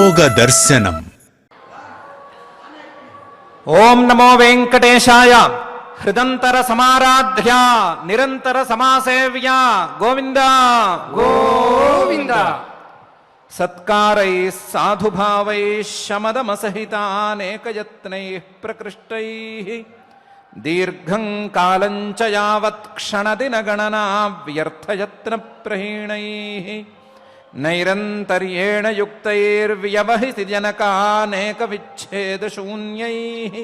योग दर्शनम। ओम नमो वेंकटेशाय। हृदंतर समाराध्या निरंतर समासेव्या गोविंद गोविंद। सत्कारैः साधुभावैः शमदमसहितानेकयत्नैः प्रकृष्टैः दीर्घं कालं च यावत् क्षणदिनगणना व्यर्थयत्नप्रहीणैः नैरन्तर्येण युक्तैर्व्यवहितजनकानेकविच्छेदशून्यैः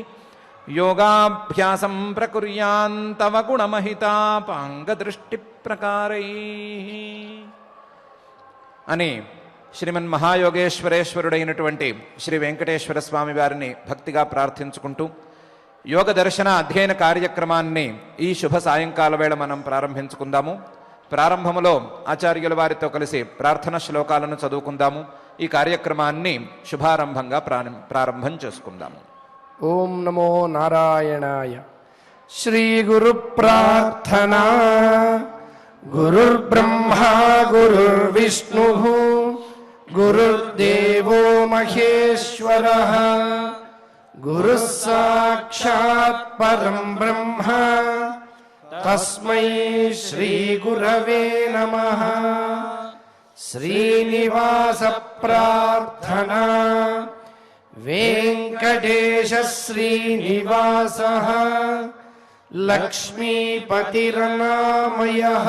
योगाभ्यासं प्रकुर्यान्तव गुणमहितापाङ्गदृष्टिप्रकारैः అని శ్రీమన్ మహాయోగేశ్వరేశ్వరుడైనటువంటి శ్రీ వెంకటేశ్వర స్వామి వారిని భక్తిగా ప్రార్థించుకుంటూ యోగ దర్శన అధ్యయన కార్యక్రమాన్ని ఈ శుభ సాయంకాల వేళ మనం ప్రారంభించుకుందాము. ప్రారంభములో ఆచార్యుల వారితో కలిసి ప్రార్థన శ్లోకాలను చదువుకుందాము. ఈ కార్యక్రమాన్ని శుభారంభంగా ప్రారంభం చేసుకుందాము. ఓం నమో నారాయణాయ. శ్రీ గురు ప్రార్థనా. గురుర్బ్రహ్మా గురుర్విష్ణుః గురుర్దేవో మహేశ్వరః గురుః సాక్షాత్ పరం బ్రహ్మ తస్మై శ్రీ గురవే నమః. శ్రీనివాస ప్రార్థనా. వెంకటేశ శ్రీనివాసః లక్ష్మీపతిరనామయః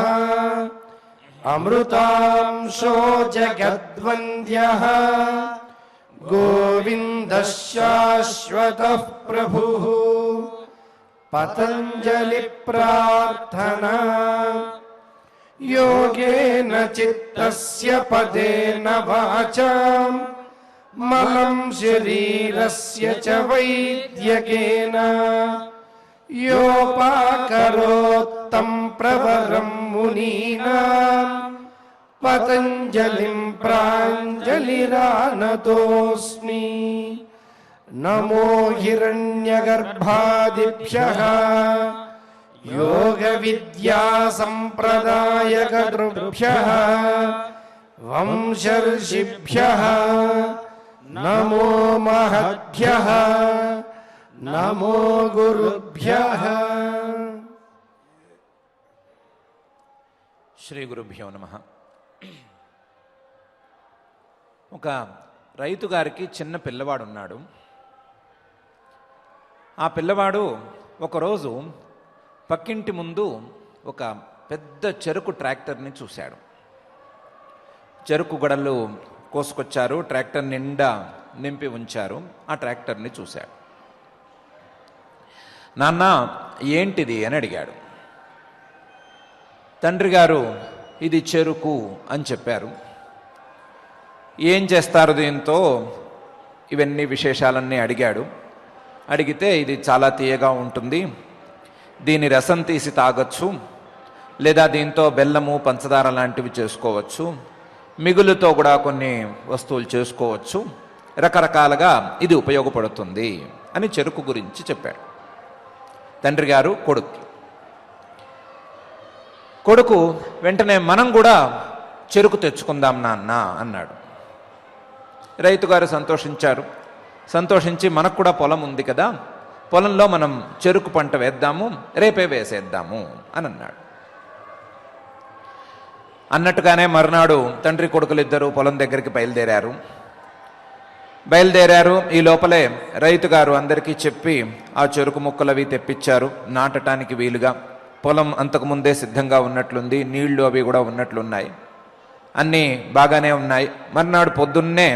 అమృతాంశో జగద్వంద్యః గోవిందః శాశ్వతః ప్రభుః. పతంజలి ప్రార్థనా. యోగేన చిత్తస్య పదేన వాచాం మలం శరీరస్య చ వైద్యకేన యోపాకరోత్తం ప్రవరం మునీనాం పతంజలిం ప్రాంజలిరానతోస్మి. నమో హిరణ్యగర్భాదిభ్యః యోగ విద్యా సంప్రదాయకృభ్యః వంశర్షిభ్యః నమో మహద్భ్యః నమో గురుభ్యః. శ్రీ గురుభ్యో నమః. ఒక రైతు గారికి చిన్న పిల్లవాడు ఉన్నాడు. ఆ పిల్లవాడు ఒకరోజు పక్కింటి ముందు ఒక పెద్ద చెరుకు ట్రాక్టర్ని చూశాడు. చెరుకు గడలు కోసుకొచ్చారు, ట్రాక్టర్ నిండా నింపి ఉంచారు. ఆ ట్రాక్టర్ని చూశాడు. నాన్న ఏంటిది అని అడిగాడు. తండ్రి గారు ఇది చెరుకు అని చెప్పారు. ఏం చేస్తారు దీంతో, ఇవన్నీ విశేషాలన్నీ అడిగాడు. అడిగితే ఇది చాలా తీయగా ఉంటుంది, దీని రసం తీసి తాగొచ్చు, లేదా దీంతో బెల్లము పంచదార లాంటివి చేసుకోవచ్చు, మిగులుతో కూడా కొన్ని వస్తువులు చేసుకోవచ్చు, రకరకాలుగా ఇది ఉపయోగపడుతుంది అని చెరుకు గురించి చెప్పాడు తండ్రి గారు కొడుకు. కొడుకు వెంటనే మనం కూడా చెరుకు తెచ్చుకుందాం నాన్న అన్నాడు. రైతు గారు సంతోషించారు. సంతోషించి మనకు కూడా పొలం ఉంది కదా, పొలంలో మనం చెరుకు పంట వేద్దాము, రేపే వేసేద్దాము అని అన్నాడు. అన్నట్టుగానే మరునాడు తండ్రి కొడుకులిద్దరూ పొలం దగ్గరికి బయలుదేరారు. ఈ లోపలే రైతు గారు అందరికీ చెప్పి ఆ చెరుకు ముక్కలవి తెప్పించారు నాటటానికి వీలుగా. పొలం అంతకుముందే సిద్ధంగా ఉన్నట్లుంది, నీళ్లు అవి కూడా ఉన్నట్లున్నాయి, అన్నీ బాగానే ఉన్నాయి. మర్నాడు పొద్దున్నే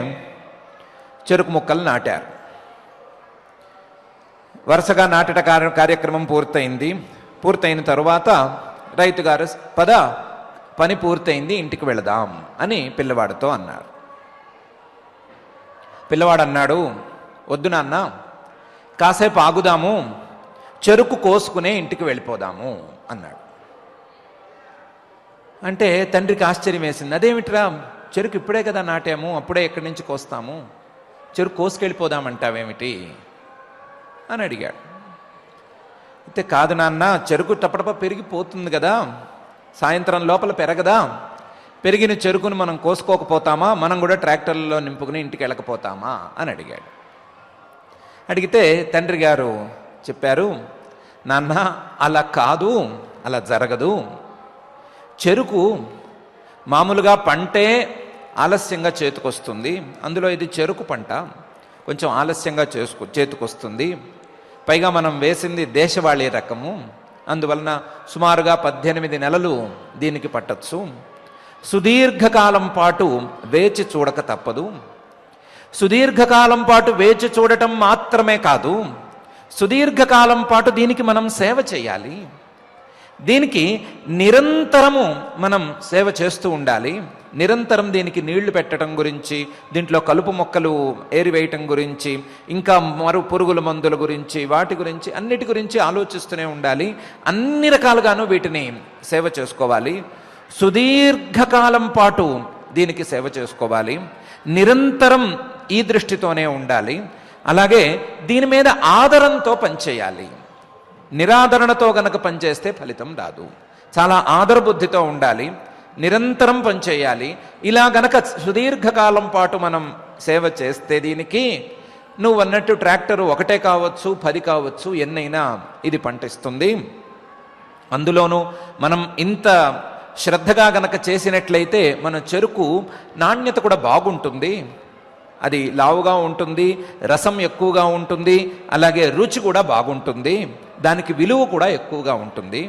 చెరుకు ముక్కలు నాటారు. వరుసగా నాటట కార్యక్రమం పూర్తయిన తరువాత రైతు గారు పని పూర్తయింది, ఇంటికి వెళదాం అని పిల్లవాడితో అన్నారు. పిల్లవాడు అన్నాడు, వద్దు నాన్న, కాసేపు ఆగుదాము, చెరుకు కోసుకునే ఇంటికి వెళ్ళిపోదాము అన్నాడు. అంటే తండ్రికి ఆశ్చర్యం వేసింది. అదేమిట్రా, చెరుకు ఇప్పుడే కదా నాటాము, అప్పుడే ఎక్కడి నుంచి కోస్తాము, చెరుకు కోసుకెళ్ళిపోదామంటావేమిటి అని అడిగాడు. అయితే కాదు నాన్న, చెరుకు టపటప పెరిగిపోతుంది కదా, సాయంత్రం లోపల పెరగదా, పెరిగిన చెరుకును మనం కోసుకోకపోతామా, మనం కూడా ట్రాక్టర్లలో నింపుకుని ఇంటికి వెళ్ళకపోతామా అని అడిగాడు. అడిగితే తండ్రి గారు చెప్పారు, నాన్న అలా కాదు, అలా జరగదు. చెరుకు మామూలుగా పంటే ఆలస్యంగా చేతికొస్తుంది, అందులో ఇది చెరుకు పంట కొంచెం ఆలస్యంగా చేతికొస్తుంది. పైగా మనం వేసింది దేశవాళీ రకము, అందువలన సుమారుగా 18 నెలలు దీనికి పట్టచ్చు. సుదీర్ఘకాలం పాటు వేచి చూడక తప్పదు. సుదీర్ఘకాలం పాటు వేచి చూడటం మాత్రమే కాదు, సుదీర్ఘకాలం పాటు దీనికి మనం సేవ చేయాలి. దీనికి నిరంతరము మనం సేవ చేస్తూ ఉండాలి. నిరంతరం దీనికి నీళ్లు పెట్టడం గురించి, దీంట్లో కలుపు మొక్కలు ఏరివేయటం గురించి, ఇంకా మరో పురుగుల మందుల గురించి, వాటి గురించి అన్నిటి గురించి ఆలోచిస్తూనే ఉండాలి. అన్ని రకాలుగాను వీటిని సేవ చేసుకోవాలి. సుదీర్ఘకాలం పాటు దీనికి సేవ చేసుకోవాలి. నిరంతరం ఈ దృష్టితోనే ఉండాలి. అలాగే దీని మీద ఆదరంతో పనిచేయాలి. నిరాదరణతో గనక పనిచేస్తే ఫలితం రాదు. చాలా ఆదరబుద్ధితో ఉండాలి, నిరంతరం పనిచేయాలి. ఇలా గనక సుదీర్ఘకాలం పాటు మనం సేవ చేస్తే దీనికి నువ్వు అన్నట్టు ట్రాక్టరు 1 కావచ్చు, 10 కావచ్చు, ఎన్నైనా ఇది పంటిస్తుంది. అందులోనూ మనం ఇంత శ్రద్ధగా గనక చేసినట్లయితే మన చెరుకు నాణ్యత కూడా బాగుంటుంది. అది లావుగా ఉంటుంది, రసం ఎక్కువగా ఉంటుంది, అలాగే రుచి కూడా బాగుంటుంది, దానికి విలువ కూడా ఎక్కువగా ఉంటుంది.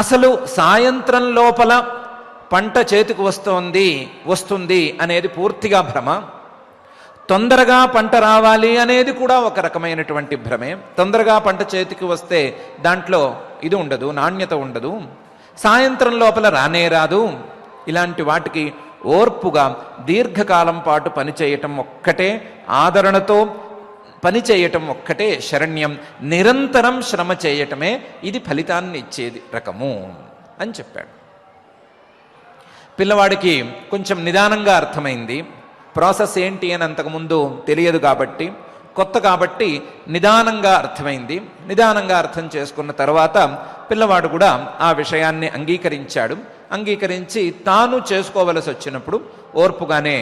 అసలు సాయంత్రం లోపల పంట చేతికి వస్తుంది అనేది పూర్తిగా భ్రమ. తొందరగా పంట రావాలి అనేది కూడా ఒక రకమైనటువంటి భ్రమే. తొందరగా పంట చేతికి వస్తే దాంట్లో ఇది ఉండదు, నాణ్యత ఉండదు. సాయంత్రం లోపల రానే రాదు. ఇలాంటి వాటికి ఓర్పుగా దీర్ఘకాలం పాటు పనిచేయటం ఒక్కటే, ఆదరణతో పనిచేయటం ఒక్కటే శరణ్యం. నిరంతరం శ్రమ చేయటమే ఇది ఫలితాన్ని ఇచ్చేది రకము అని చెప్పాడు. పిల్లవాడికి కొంచెం నిదానంగా అర్థమైంది. ప్రాసెస్ ఏంటి అని అంతకుముందు తెలియదు కాబట్టి, కొత్త కాబట్టి నిదానంగా అర్థమైంది. నిదానంగా అర్థం చేసుకున్న తర్వాత పిల్లవాడు కూడా ఆ విషయాన్ని అంగీకరించాడు. అంగీకరించి తాను చేసుకోవలసి వచ్చినప్పుడు ఓర్పుగానే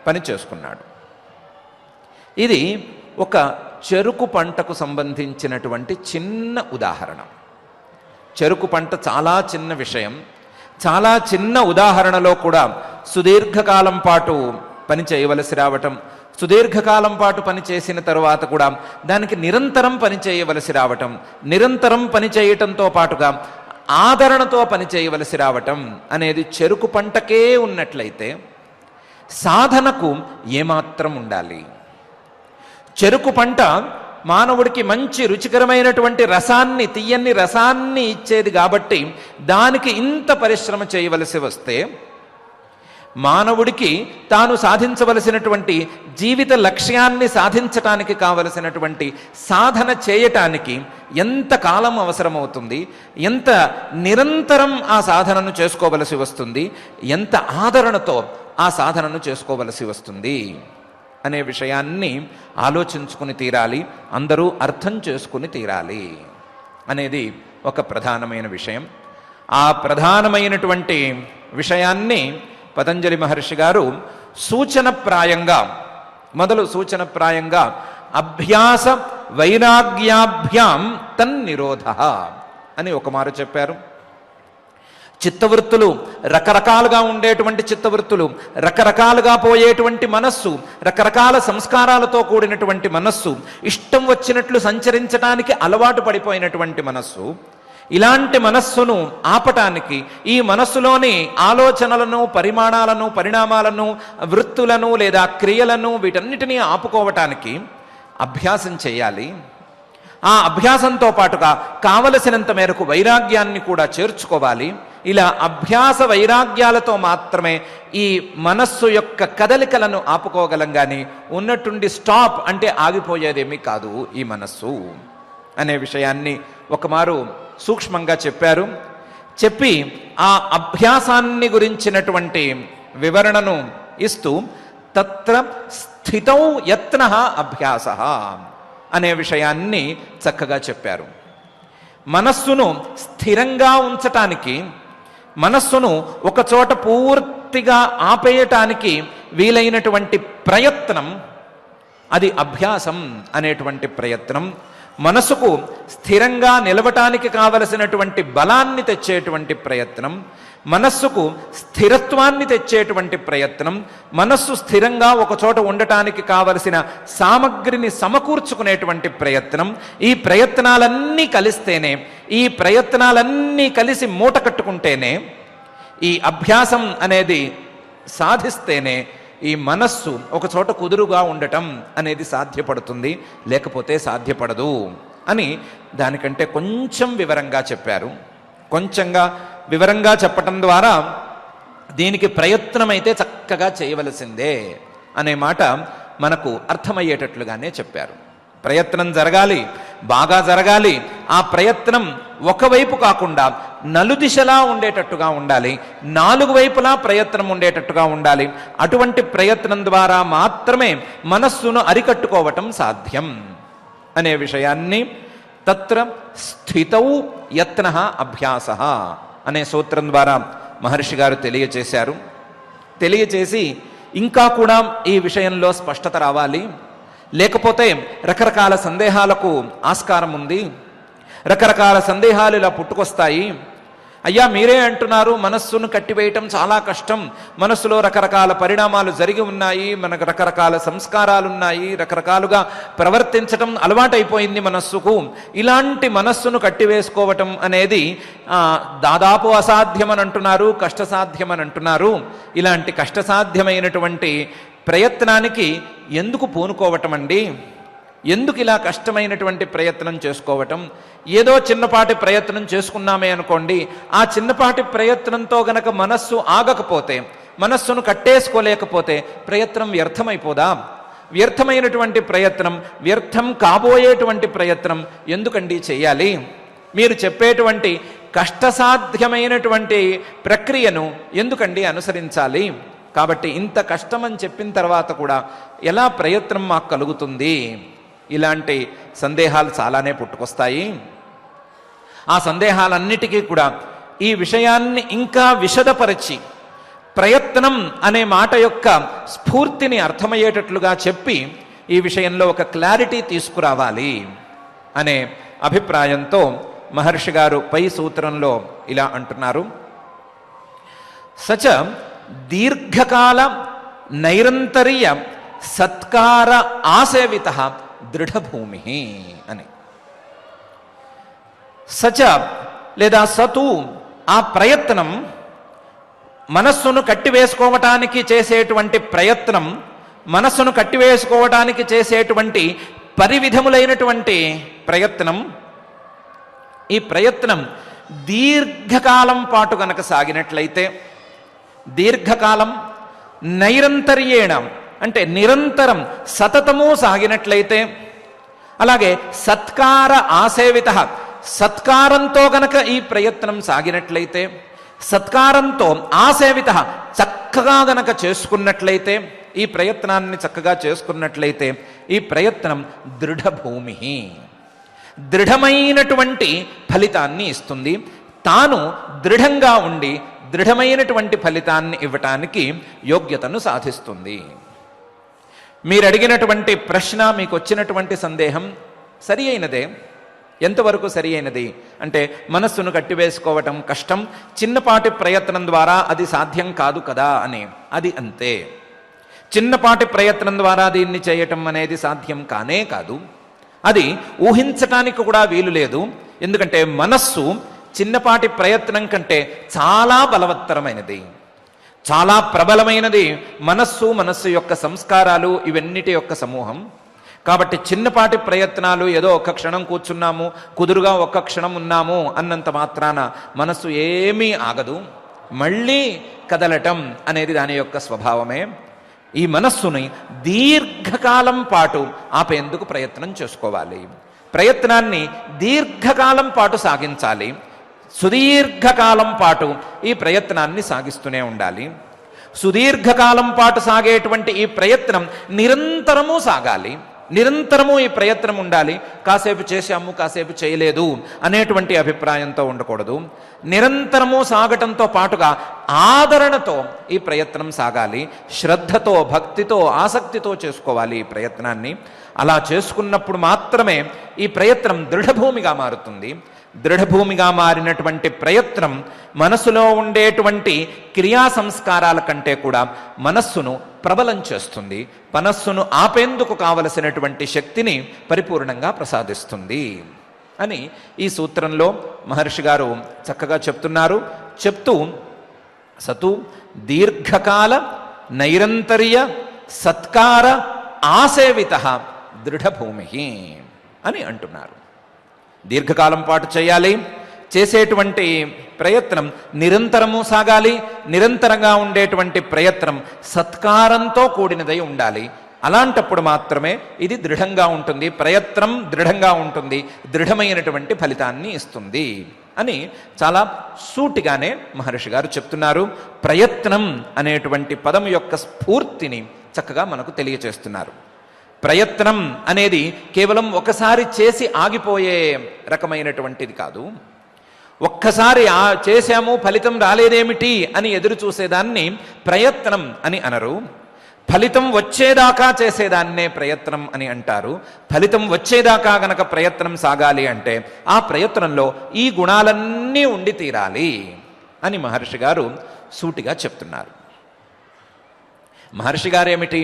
పని చేసుకున్నాడు. ఇది ఒక చెరుకు పంటకు సంబంధించినటువంటి చిన్న ఉదాహరణ. చెరుకు పంట చాలా చిన్న విషయం. చాలా చిన్న ఉదాహరణలో కూడా సుదీర్ఘకాలం పాటు పని చేయవలసి రావటం, సుదీర్ఘకాలం పాటు పని చేసిన తరువాత కూడా దానికి నిరంతరం పని చేయవలసి రావటం, నిరంతరం పని చేయటంతో పాటుగా ఆదరణతో పని చేయవలసి రావటం అనేది చెరుకు పంటకే ఉన్నట్లయితే సాధనకు ఏమాత్రం ఉండాలి? చెరుకు పంట మానవుడికి మంచి రుచికరమైనటువంటి రసాన్ని, తీయని రసాన్ని ఇచ్చేది కాబట్టి దానికి ఇంత పరిశ్రమ చేయవలసి వస్తే, మానవుడికి తాను సాధించవలసినటువంటి జీవిత లక్ష్యాన్ని సాధించటానికి కావలసినటువంటి సాధన చేయటానికి ఎంత కాలం అవసరమవుతుంది, ఎంత నిరంతరం ఆ సాధనను చేసుకోవలసి వస్తుంది, ఎంత ఆదరణతో ఆ సాధనను చేసుకోవలసి వస్తుంది అనే విషయాన్ని ఆలోచించుకుని తీరాలి. అందరూ అర్థం చేసుకుని తీరాలి అనేది ఒక ప్రధానమైన విషయం. ఆ ప్రధానమైనటువంటి విషయాన్ని పతంజలి మహర్షి గారు సూచనప్రాయంగా అభ్యాస వైరాగ్యాభ్యాం తన్నిరోధ అని ఒక మాట చెప్పారు. చిత్తవృత్తులు రకరకాలుగా ఉండేటువంటి చిత్తవృత్తులు, రకరకాలుగా పోయేటువంటి మనస్సు, రకరకాల సంస్కారాలతో కూడినటువంటి మనస్సు, ఇష్టం వచ్చినట్లు సంచరించడానికి అలవాటు పడిపోయినటువంటి మనస్సు, ఇలాంటి మనస్సును ఆపటానికి, ఈ మనస్సులోని ఆలోచనలను, పరిణామాలను, వృత్తులను లేదా క్రియలను వీటన్నిటినీ ఆపుకోవటానికి అభ్యాసం చేయాలి. ఆ అభ్యాసంతో పాటుగా కావలసినంత మేరకు వైరాగ్యాన్ని కూడా చేర్చుకోవాలి. ఇలా అభ్యాస వైరాగ్యాలతో మాత్రమే ఈ మనస్సు యొక్క కదలికలను ఆపుకోగలం. కానీ ఉన్నట్టుండి స్టాప్ అంటే ఆగిపోయేదేమీ కాదు ఈ మనస్సు అనే విషయాన్ని ఒకమారు సూక్ష్మంగా చెప్పారు. చెప్పి ఆ అభ్యాసాన్ని గురించినటువంటి వివరణను ఇస్తూ తత్ర స్థితౌ యత్నః అభ్యాసః అనే విషయాన్ని చక్కగా చెప్పారు. మనస్సును స్థిరంగా ఉంచటానికి మనస్సును ఒకచోట పూర్తిగా ఆపేయటానికి వీలైనటువంటి ప్రయత్నం, అది అభ్యాసం అనేటువంటి ప్రయత్నం. మనసుకు స్థిరంగా నిలవటానికి కావలసినటువంటి బలాన్ని తెచ్చేటువంటి ప్రయత్నం, మనస్సుకు స్థిరత్వాన్ని తెచ్చేటువంటి ప్రయత్నం, మనస్సు స్థిరంగా ఒకచోట ఉండటానికి కావలసిన సామగ్రిని సమకూర్చుకునేటువంటి ప్రయత్నం, ఈ ప్రయత్నాలన్నీ కలిస్తేనే, ఈ ప్రయత్నాలన్నీ కలిసి మూట కట్టుకుంటేనే, ఈ అభ్యాసం అనేది సాధిస్తేనే ఈ మనస్సు ఒకచోట కుదురుగా ఉండటం అనేది సాధ్యపడుతుంది, లేకపోతే సాధ్యపడదు అని దానికంటే కొంచెం వివరంగా చెప్పారు. కొంచెంగా వివరంగా చెప్పటం ద్వారా దీనికి ప్రయత్నమైతే చక్కగా చేయవలసిందే అనే మాట మనకు అర్థమయ్యేటట్లుగానే చెప్పారు. ప్రయత్నం జరగాలి, బాగా జరగాలి. ఆ ప్రయత్నం ఒకవైపు కాకుండా నలుదిశలా ఉండేటట్టుగా ఉండాలి, 4 వైపులా ప్రయత్నం ఉండేటట్టుగా ఉండాలి. అటువంటి ప్రయత్నం ద్వారా మాత్రమే మనస్సును అరికట్టుకోవటం సాధ్యం అనే విషయాన్ని తత్ర స్థితౌ యత్నః అభ్యాసః అనే సూత్రం ద్వారా మహర్షి గారు తెలియచేశారు. తెలియచేసి ఇంకా కూడా ఈ విషయంలో స్పష్టత రావాలి, లేకపోతే రకరకాల సందేహాలకు ఆస్కారం ఉంది. రకరకాల సందేహాలు ఇలా పుట్టుకొస్తాయి. అయ్యా మీరే అంటున్నారు మనస్సును కట్టివేయటం చాలా కష్టం, మనస్సులో రకరకాల పరిణామాలు జరిగి ఉన్నాయి, మనకు రకరకాల సంస్కారాలు ఉన్నాయి, రకరకాలుగా ప్రవర్తించటం అలవాటైపోయింది మనస్సుకు. ఇలాంటి మనస్సును కట్టివేసుకోవటం అనేది దాదాపు అసాధ్యమని అంటున్నారు, కష్టసాధ్యమని అంటున్నారు. ఇలాంటి కష్టసాధ్యమైనటువంటి ప్రయత్నానికి ఎందుకు పూనుకోవటం అండి? ఎందుకు ఇలా కష్టమైనటువంటి ప్రయత్నం చేసుకోవటం? ఏదో చిన్నపాటి ప్రయత్నం చేసుకున్నామే అనుకోండి, ఆ చిన్నపాటి ప్రయత్నంతో గనక మనస్సు ఆగకపోతే, మనస్సును కట్టేసుకోలేకపోతే ప్రయత్నం వ్యర్థమైపోదా? వ్యర్థమైనటువంటి ప్రయత్నం, వ్యర్థం కాబోయేటువంటి ప్రయత్నం ఎందుకండి చేయాలి? మీరు చెప్పేటువంటి కష్టసాధ్యమైనటువంటి ప్రక్రియను ఎందుకండి అనుసరించాలి? కాబట్టి ఇంత కష్టమని చెప్పిన తర్వాత కూడా ఎలా ప్రయత్నం మాకు కలుగుతుంది? ఇలాంటి సందేహాలు చాలానే పుట్టుకొస్తాయి. ఆ సందేహాలన్నిటికీ కూడా ఈ విషయాన్ని ఇంకా విశదపరిచి ప్రయత్నం అనే మాట యొక్క స్ఫూర్తిని అర్థమయ్యేటట్లుగా చెప్పి ఈ విషయంలో ఒక క్లారిటీ తీసుకురావాలి అనే అభిప్రాయంతో మహర్షి గారు పై సూత్రంలో ఇలా అంటున్నారు. సచ దీర్ఘకాల నైరంతర్య సత్కార ఆసేవిత దృఢభూమి అని. సచ లేదా సతు ఆ ప్రయత్నం, మనస్సును కట్టివేసుకోవటానికి చేసేటువంటి ప్రయత్నం, మనస్సును కట్టివేసుకోవటానికి చేసేటువంటి పరివిధములైనటువంటి ప్రయత్నం, ఈ ప్రయత్నం దీర్ఘకాలం పాటు గనక సాగినట్లయితే, దీర్ఘకాలం నైరంతర్యేణ అంటే నిరంతరం సతతము సాగినట్లయితే, అలాగే సత్కార ఆసేవిత సత్కారంతో గనక ఈ ప్రయత్నం సాగినట్లయితే, సత్కారంతో ఆసేవిత చక్కగా గనక చేసుకున్నట్లయితే, ఈ ప్రయత్నాన్ని చక్కగా చేసుకున్నట్లయితే ఈ ప్రయత్నం దృఢభూమి, దృఢమైనటువంటి ఫలితాన్ని ఇస్తుంది. తాను దృఢంగా ఉండి దృఢమైనటువంటి ఫలితాన్ని ఇవ్వటానికి యోగ్యతను సాధిస్తుంది. మీరు అడిగినటువంటి ప్రశ్న, మీకు వచ్చినటువంటి సందేహం సరి అయినదే. ఎంతవరకు సరి అయినది అంటే, మనస్సును కట్టివేసుకోవటం కష్టం, చిన్నపాటి ప్రయత్నం ద్వారా అది సాధ్యం కాదు కదా అని. అది అంతే. చిన్నపాటి ప్రయత్నం ద్వారా దీన్ని చేయటం అనేది సాధ్యం కానే కాదు. అది ఊహించటానికి కూడా వీలు లేదు. ఎందుకంటే మనస్సు చిన్నపాటి ప్రయత్నం కంటే చాలా బలవత్తరమైనది, చాలా ప్రబలమైనది. మనస్సు యొక్క సంస్కారాలు ఇవన్నిటి యొక్క సమూహం. కాబట్టి చిన్నపాటి ప్రయత్నాలు, ఏదో ఒక్క క్షణం కూర్చున్నాము, కుదురుగా ఒక్క క్షణం ఉన్నాము అన్నంత మాత్రాన మనస్సు ఏమీ ఆగదు. మళ్ళీ కదలటం అనేది దాని యొక్క స్వభావమే. ఈ మనస్సుని దీర్ఘకాలం పాటు ఆపేందుకు ప్రయత్నం చేసుకోవాలి. ప్రయత్నాన్ని దీర్ఘకాలం పాటు సాగించాలి. సుదీర్ఘకాలం పాటు ఈ ప్రయత్నాన్ని సాగిస్తూనే ఉండాలి. సుదీర్ఘకాలం పాటు సాగేటువంటి ఈ ప్రయత్నం నిరంతరము సాగాలి. నిరంతరము ఈ ప్రయత్నం ఉండాలి. కాసేపు చేశాము కాసేపు చేయలేదు అనేటువంటి అభిప్రాయంతో ఉండకూడదు. నిరంతరము సాగటంతో పాటుగా ఆదరణతో ఈ ప్రయత్నం సాగాలి. శ్రద్ధతో, భక్తితో, ఆసక్తితో చేసుకోవాలి ఈ ప్రయత్నాన్ని. అలా చేసుకున్నప్పుడు మాత్రమే ఈ ప్రయత్నం దృఢభూమిగా మారుతుంది. దృఢభూమిగా మారినటువంటి ప్రయత్నం మనసులో ఉండేటువంటి క్రియా సంస్కారాల కంటే కూడా మనస్సును ప్రబలం చేస్తుంది. మనస్సును ఆపేందుకు కావలసినటువంటి శక్తిని పరిపూర్ణంగా ప్రసాదిస్తుంది అని ఈ సూత్రంలో మహర్షి గారు చక్కగా చెప్తున్నారు. చెప్తూ సతు దీర్ఘకాల నైరంతర్య సత్కార ఆసేవిత దృఢభూమి అని అంటున్నారు. దీర్ఘకాలం పాటు చేయాలి. చేసేటువంటి ప్రయత్నం నిరంతరము సాగాలి. నిరంతరంగా ఉండేటువంటి ప్రయత్నం సత్కారంతో కూడినదై ఉండాలి. అలాంటప్పుడు మాత్రమే ఇది దృఢంగా ఉంటుంది. ప్రయత్నం దృఢంగా ఉంటుంది, దృఢమైనటువంటి ఫలితాన్ని ఇస్తుంది అని చాలా సూటిగానే మహర్షి గారు చెప్తున్నారు. ప్రయత్నం అనేటువంటి పదం యొక్క స్ఫూర్తిని చక్కగా మనకు తెలియచేస్తున్నారు. ప్రయత్నం అనేది కేవలం ఒకసారి చేసి ఆగిపోయే రకమైనటువంటిది కాదు. ఒక్కసారి చేశాము ఫలితం రాలేదేమిటి అని ఎదురు చూసేదాన్ని ప్రయత్నం అని అనరు. ఫలితం వచ్చేదాకా చేసేదాన్నే ప్రయత్నం అని అంటారు. ఫలితం వచ్చేదాకా గనక ప్రయత్నం సాగాలి అంటే ఆ ప్రయత్నంలో ఈ గుణాలన్నీ ఉండి తీరాలి అని మహర్షి గారు సూటిగా చెప్తున్నారు. మహర్షి గారేమిటి,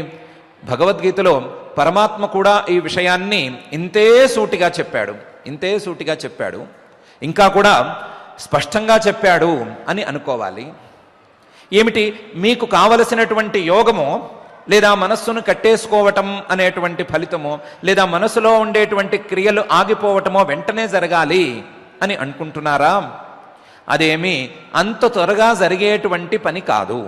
భగవద్గీతలో పరమాత్మ కూడా ఈ విషయాన్ని ఇంతే సూటిగా చెప్పాడు. ఇంకా కూడా స్పష్టంగా చెప్పాడు అని అనుకోవాలి. ఏమిటి, మీకు కావలసినటువంటి యోగమో లేదా మనస్సును కట్టేసుకోవటం అనేటువంటి ఫలితమో లేదా మనసులో ఉండేటువంటి క్రియలు ఆగిపోవటమో వెంటనే జరగాలి అని అనుకుంటున్నారా? అదేమి అంత త్వరగా జరిగేటువంటి పని కాదు.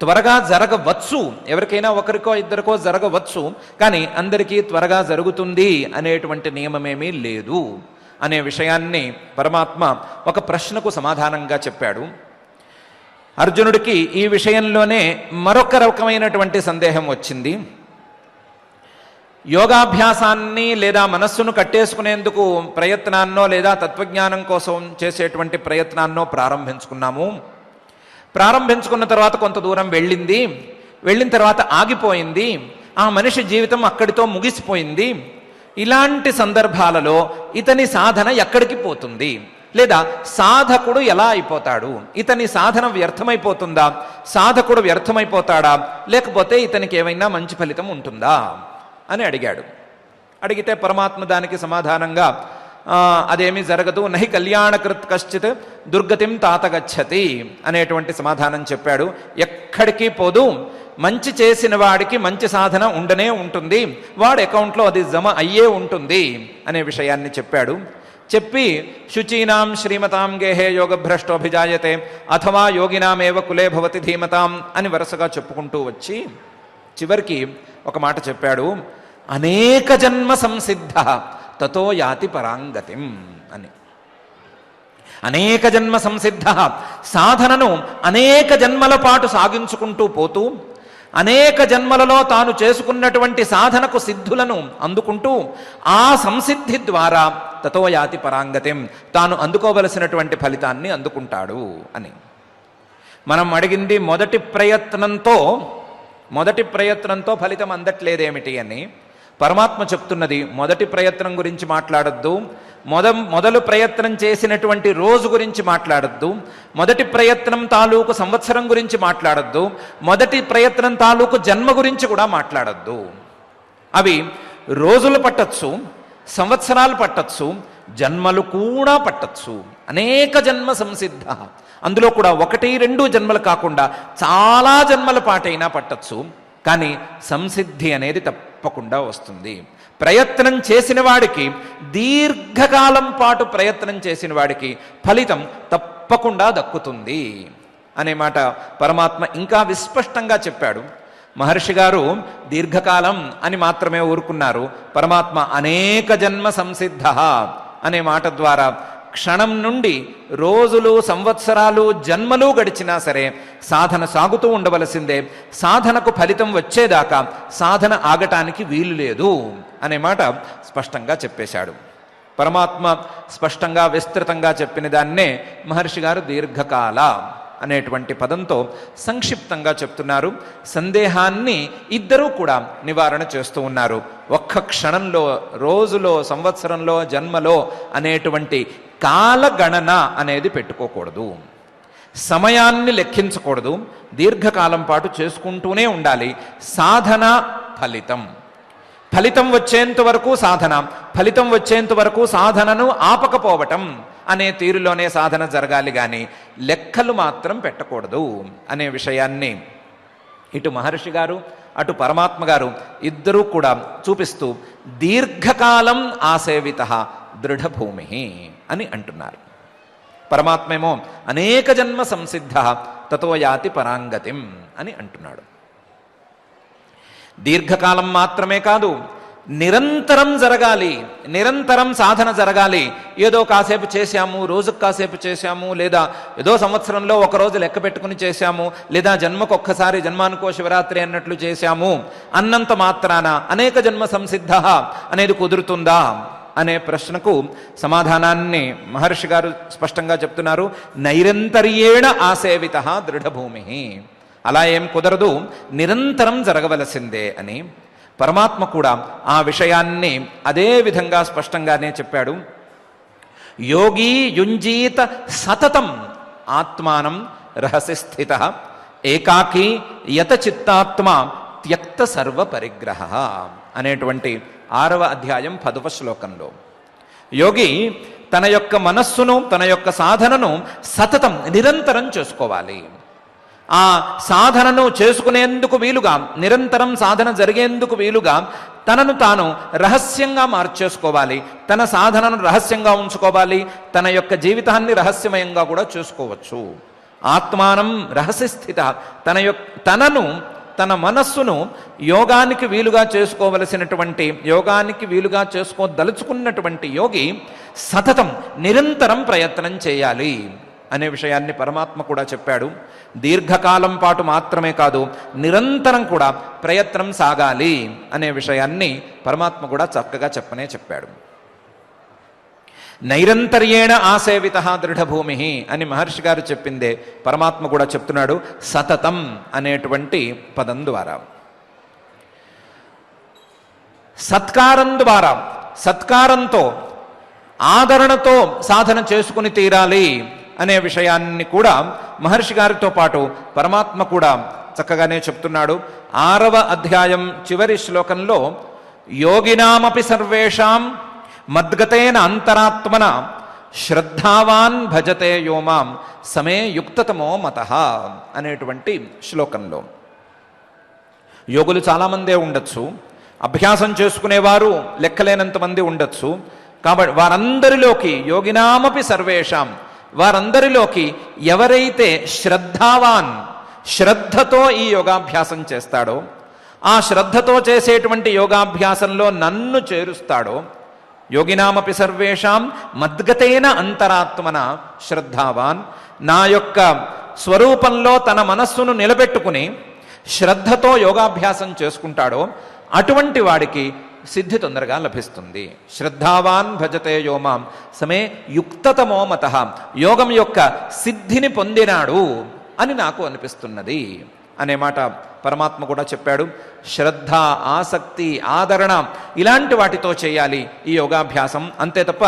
త్వరగా జరగవచ్చు, ఎవరికైనా ఒకరికో ఇద్దరికో జరగవచ్చు, కానీ అందరికీ త్వరగా జరుగుతుంది అనేటువంటి నియమమేమీ లేదు అనే విషయాన్ని పరమాత్మ ఒక ప్రశ్నకు సమాధానంగా చెప్పాడు. అర్జునుడికి ఈ విషయంలోనే మరొక రకమైనటువంటి సందేహం వచ్చింది. యోగాభ్యాసాన్ని లేదా మనస్సును కట్టేసుకునేందుకు ప్రయత్నాన్నో లేదా తత్వజ్ఞానం కోసం చేసేటువంటి ప్రయత్నాన్నో ప్రారంభించుకున్న తర్వాత కొంత దూరం వెళ్ళిన తర్వాత ఆగిపోయింది. ఆ మనిషి జీవితం అక్కడితో ముగిసిపోయింది. ఇలాంటి సందర్భాలలో ఇతని సాధన ఎక్కడికి పోతుంది, లేదా సాధకుడు ఎలా అయిపోతాడు? ఇతని సాధన వ్యర్థమైపోతుందా? సాధకుడు వ్యర్థమైపోతాడా? లేకపోతే ఇతనికి ఏమైనా మంచి ఫలితం ఉంటుందా అని అడిగాడు. అడిగితే పరమాత్మ దానికి సమాధానంగా అదేమీ జరగదు, నహి కళ్యాణకృత్ కశ్చిత్ దుర్గతిం తాత గచ్చతి అనేటువంటి సమాధానం చెప్పాడు. ఎక్కడికి పోదు, మంచి చేసిన వాడికి మంచి సాధన ఉండనే ఉంటుంది, వాడి అకౌంట్లో అది జమ అయ్యే ఉంటుంది అనే విషయాన్ని చెప్పాడు. చెప్పి శుచీనాం శ్రీమతాం గేహే యోగభ్రష్టోభిజాయతే అథవా యోగినామేవ కులే భవతి ధీమతాం అని వరుసగా చెప్పుకుంటూ వచ్చి చివరికి ఒక మాట చెప్పాడు, అనేక జన్మ సంసిద్ధ తతో యాతి పరాంగతిం అని. అనేక జన్మ సంసిద్ధ, సాధనను అనేక జన్మల పాటు సాగించుకుంటూ పోతూ అనేక జన్మలలో తాను చేసుకున్నటువంటి సాధనకు సిద్ధులను అందుకుంటూ ఆ సంసిద్ధి ద్వారా తతో యాతి పరాంగతిం, తాను అందుకోవలసినటువంటి ఫలితాన్ని అందుకుంటాడు అని. మనం అడిగింది మొదటి ప్రయత్నంతో ఫలితం అందట్లేదేమిటి అని. పరమాత్మ చెప్తున్నది మొదటి ప్రయత్నం గురించి మాట్లాడొద్దు, మొదలు ప్రయత్నం చేసినటువంటి రోజు గురించి మాట్లాడొద్దు, మొదటి ప్రయత్నం తాలూకు సంవత్సరం గురించి మాట్లాడొద్దు, మొదటి ప్రయత్నం తాలూకు జన్మ గురించి కూడా మాట్లాడొద్దు. అవి రోజులు పట్టచ్చు, సంవత్సరాలు పట్టచ్చు, జన్మలు కూడా పట్టచ్చు. అనేక జన్మ సంసిద్ధ, అందులో కూడా 1-2 జన్మలు కాకుండా చాలా జన్మల పాటైనా పట్టచ్చు. కానీ సంసిద్ధి అనేది తప్పకుండా వస్తుంది. ప్రయత్నం చేసిన వాడికి, దీర్ఘకాలం పాటు ప్రయత్నం చేసిన వాడికి ఫలితం తప్పకుండా దక్కుతుంది అనే మాట పరమాత్మ ఇంకా విస్పష్టంగా చెప్పాడు. మహర్షి గారు దీర్ఘకాలం అని మాత్రమే ఊరుకున్నారు. పరమాత్మ అనేక జన్మ సంసిద్ధ అనే మాట ద్వారా క్షణం నుండి రోజులు, సంవత్సరాలు, జన్మలు గడిచినా సరే సాధన సాగుతూ ఉండవలసిందే. సాధనకు ఫలితం వచ్చేదాకా సాధన ఆగటానికి వీలు లేదు అనే మాట స్పష్టంగా చెప్పేశాడు. పరమాత్మ స్పష్టంగా విస్తృతంగా చెప్పిన దాన్నే మహర్షి గారు దీర్ఘకాల అనేటువంటి పదంతో సంక్షిప్తంగా చెప్తున్నారు. సందేహాన్ని ఇద్దరూ కూడా నివారణ చేస్తూ ఉన్నారు. ఒక్క క్షణంలో, రోజులో, సంవత్సరంలో, జన్మలో అనేటువంటి కాలగణన అనేది పెట్టుకోకూడదు. సమయాన్ని లెక్కించకూడదు. దీర్ఘకాలం పాటు చేసుకుంటూనే ఉండాలి. సాధన ఫలితం, ఫలితం వచ్చేంత వరకు సాధన, ఫలితం వచ్చేంత వరకు సాధనను ఆపకపోవటం అనే తీరులోనే సాధన జరగాలి, కానీ లెక్కలు మాత్రం పెట్టకూడదు అనే విషయాన్ని ఇటు మహర్షి గారు అటు పరమాత్మ గారు ఇద్దరూ కూడా చూపిస్తూ దీర్ఘకాలం ఆసేవిత దృఢభూమి అని అంటున్నారు. పరమాత్మేమో అనేక జన్మ సంసిద్ధ తతో యాతి పరాంగతిం అని అంటున్నాడు. దీర్ఘకాలం మాత్రమే కాదు, నిరంతరం జరగాలి, నిరంతరం సాధన జరగాలి. ఏదో కాసేపు చేశాము, రోజుకు కాసేపు చేశాము, లేదా ఏదో సంవత్సరంలో ఒకరోజు లెక్క పెట్టుకుని చేశాము, లేదా జన్మకు ఒక్కసారి జన్మానుకో శివరాత్రి అన్నట్లు చేశాము అన్నంత మాత్రాన అనేక జన్మ సంసిద్ధ అనేది కుదురుతుందా అనే ప్రశ్నకు సమాధానాన్ని మహర్షి గారు స్పష్టంగా చెప్తున్నారు. నైరంతర్యేణ ఆసేవిత దృఢభూమి. అలా ఏం కుదరదు, నిరంతరం జరగవలసిందే అని పరమాత్మ కూడా ఆ విషయాన్ని అదే విధంగా స్పష్టంగానే చెప్పాడు. యోగి యుంజీత సతతం ఆత్మానం రహసి స్థిత ఏకాకి యత చిత్తాత్మ త్యక్త సర్వ పరిగ్రహ అనేటువంటి 6వ అధ్యాయం 10వ శ్లోకంలో యోగి తన యొక్క మనస్సును, తన యొక్క సాధనను సతతం నిరంతరం చేసుకోవాలి. ఆ సాధనను చేసుకునేందుకు వీలుగా, నిరంతరం సాధన జరిగేందుకు వీలుగా తనను తాను రహస్యంగా మార్చేసుకోవాలి. తన సాధనను రహస్యంగా ఉంచుకోవాలి. తన యొక్క జీవితాన్ని రహస్యమయంగా కూడా చూసుకోవచ్చు. ఆత్మానం రహస్య స్థిత, తనను, తన మనస్సును యోగానికి వీలుగా చేసుకోవలసినటువంటి, యోగానికి వీలుగా చేసుకోదలుచుకున్నటువంటి యోగి సతతం నిరంతరం ప్రయత్నం చేయాలి అనే విషయాన్ని పరమాత్మ కూడా చెప్పాడు. దీర్ఘకాలం పాటు మాత్రమే కాదు, నిరంతరం కూడా ప్రయత్నం సాగాలి అనే విషయాన్ని పరమాత్మ కూడా చక్కగా చెప్పాడు. నైరంతర్యేణ ఆసేవిత దృఢభూమి అని మహర్షి గారు చెప్పిందే పరమాత్మ కూడా చెప్తున్నాడు సతతం అనేటువంటి పదం ద్వారా. సత్కారం ద్వారా, సత్కారంతో, ఆదరణతో సాధన చేసుకుని తీరాలి అనే విషయాన్ని కూడా మహర్షి గారితో పాటు పరమాత్మ కూడా చక్కగానే చెప్తున్నాడు. 6వ అధ్యాయం చివరి శ్లోకంలో యోగినామపి సర్వేషాం మద్గతేన అంతరాత్మన శ్రద్ధావాన్ భజతే యోమాం సమే యుక్తతమో మతః అనేటువంటి శ్లోకంలో యోగులు చాలామందే ఉండొచ్చు, అభ్యాసం చేసుకునేవారు లెక్కలేనంతమంది ఉండొచ్చు. కాబట్టి వారందరిలోకి యోగినామపి సర్వేషాం, వారందరిలోకి ఎవరైతే శ్రద్ధావాన్, శ్రద్ధతో ఈ యోగాభ్యాసం చేస్తాడో, ఆ శ్రద్ధతో చేసేటువంటి యోగాభ్యాసంలో నన్ను చేరుస్తాడో, యోగినామపి సర్వేషాం మద్గతేన అంతరాత్మన శ్రద్ధావాన్, నా యొక్క స్వరూపంలో తన మనస్సును నిలబెట్టుకుని శ్రద్ధతో యోగాభ్యాసం చేసుకుంటాడో అటువంటి వాడికి సిద్ధి తొందరగా లభిస్తుంది. శ్రద్ధావాన్ భజతే యోమాం సమే యుక్తతమో మతః, యోగం యొక్క సిద్ధిని పొందినాడు అని నాకు అనిపిస్తున్నది అనే మాట పరమాత్మ కూడా చెప్పాడు. శ్రద్ధ, ఆసక్తి, ఆదరణ ఇలాంటి వాటితో చేయాలి ఈ యోగాభ్యాసం. అంతే తప్ప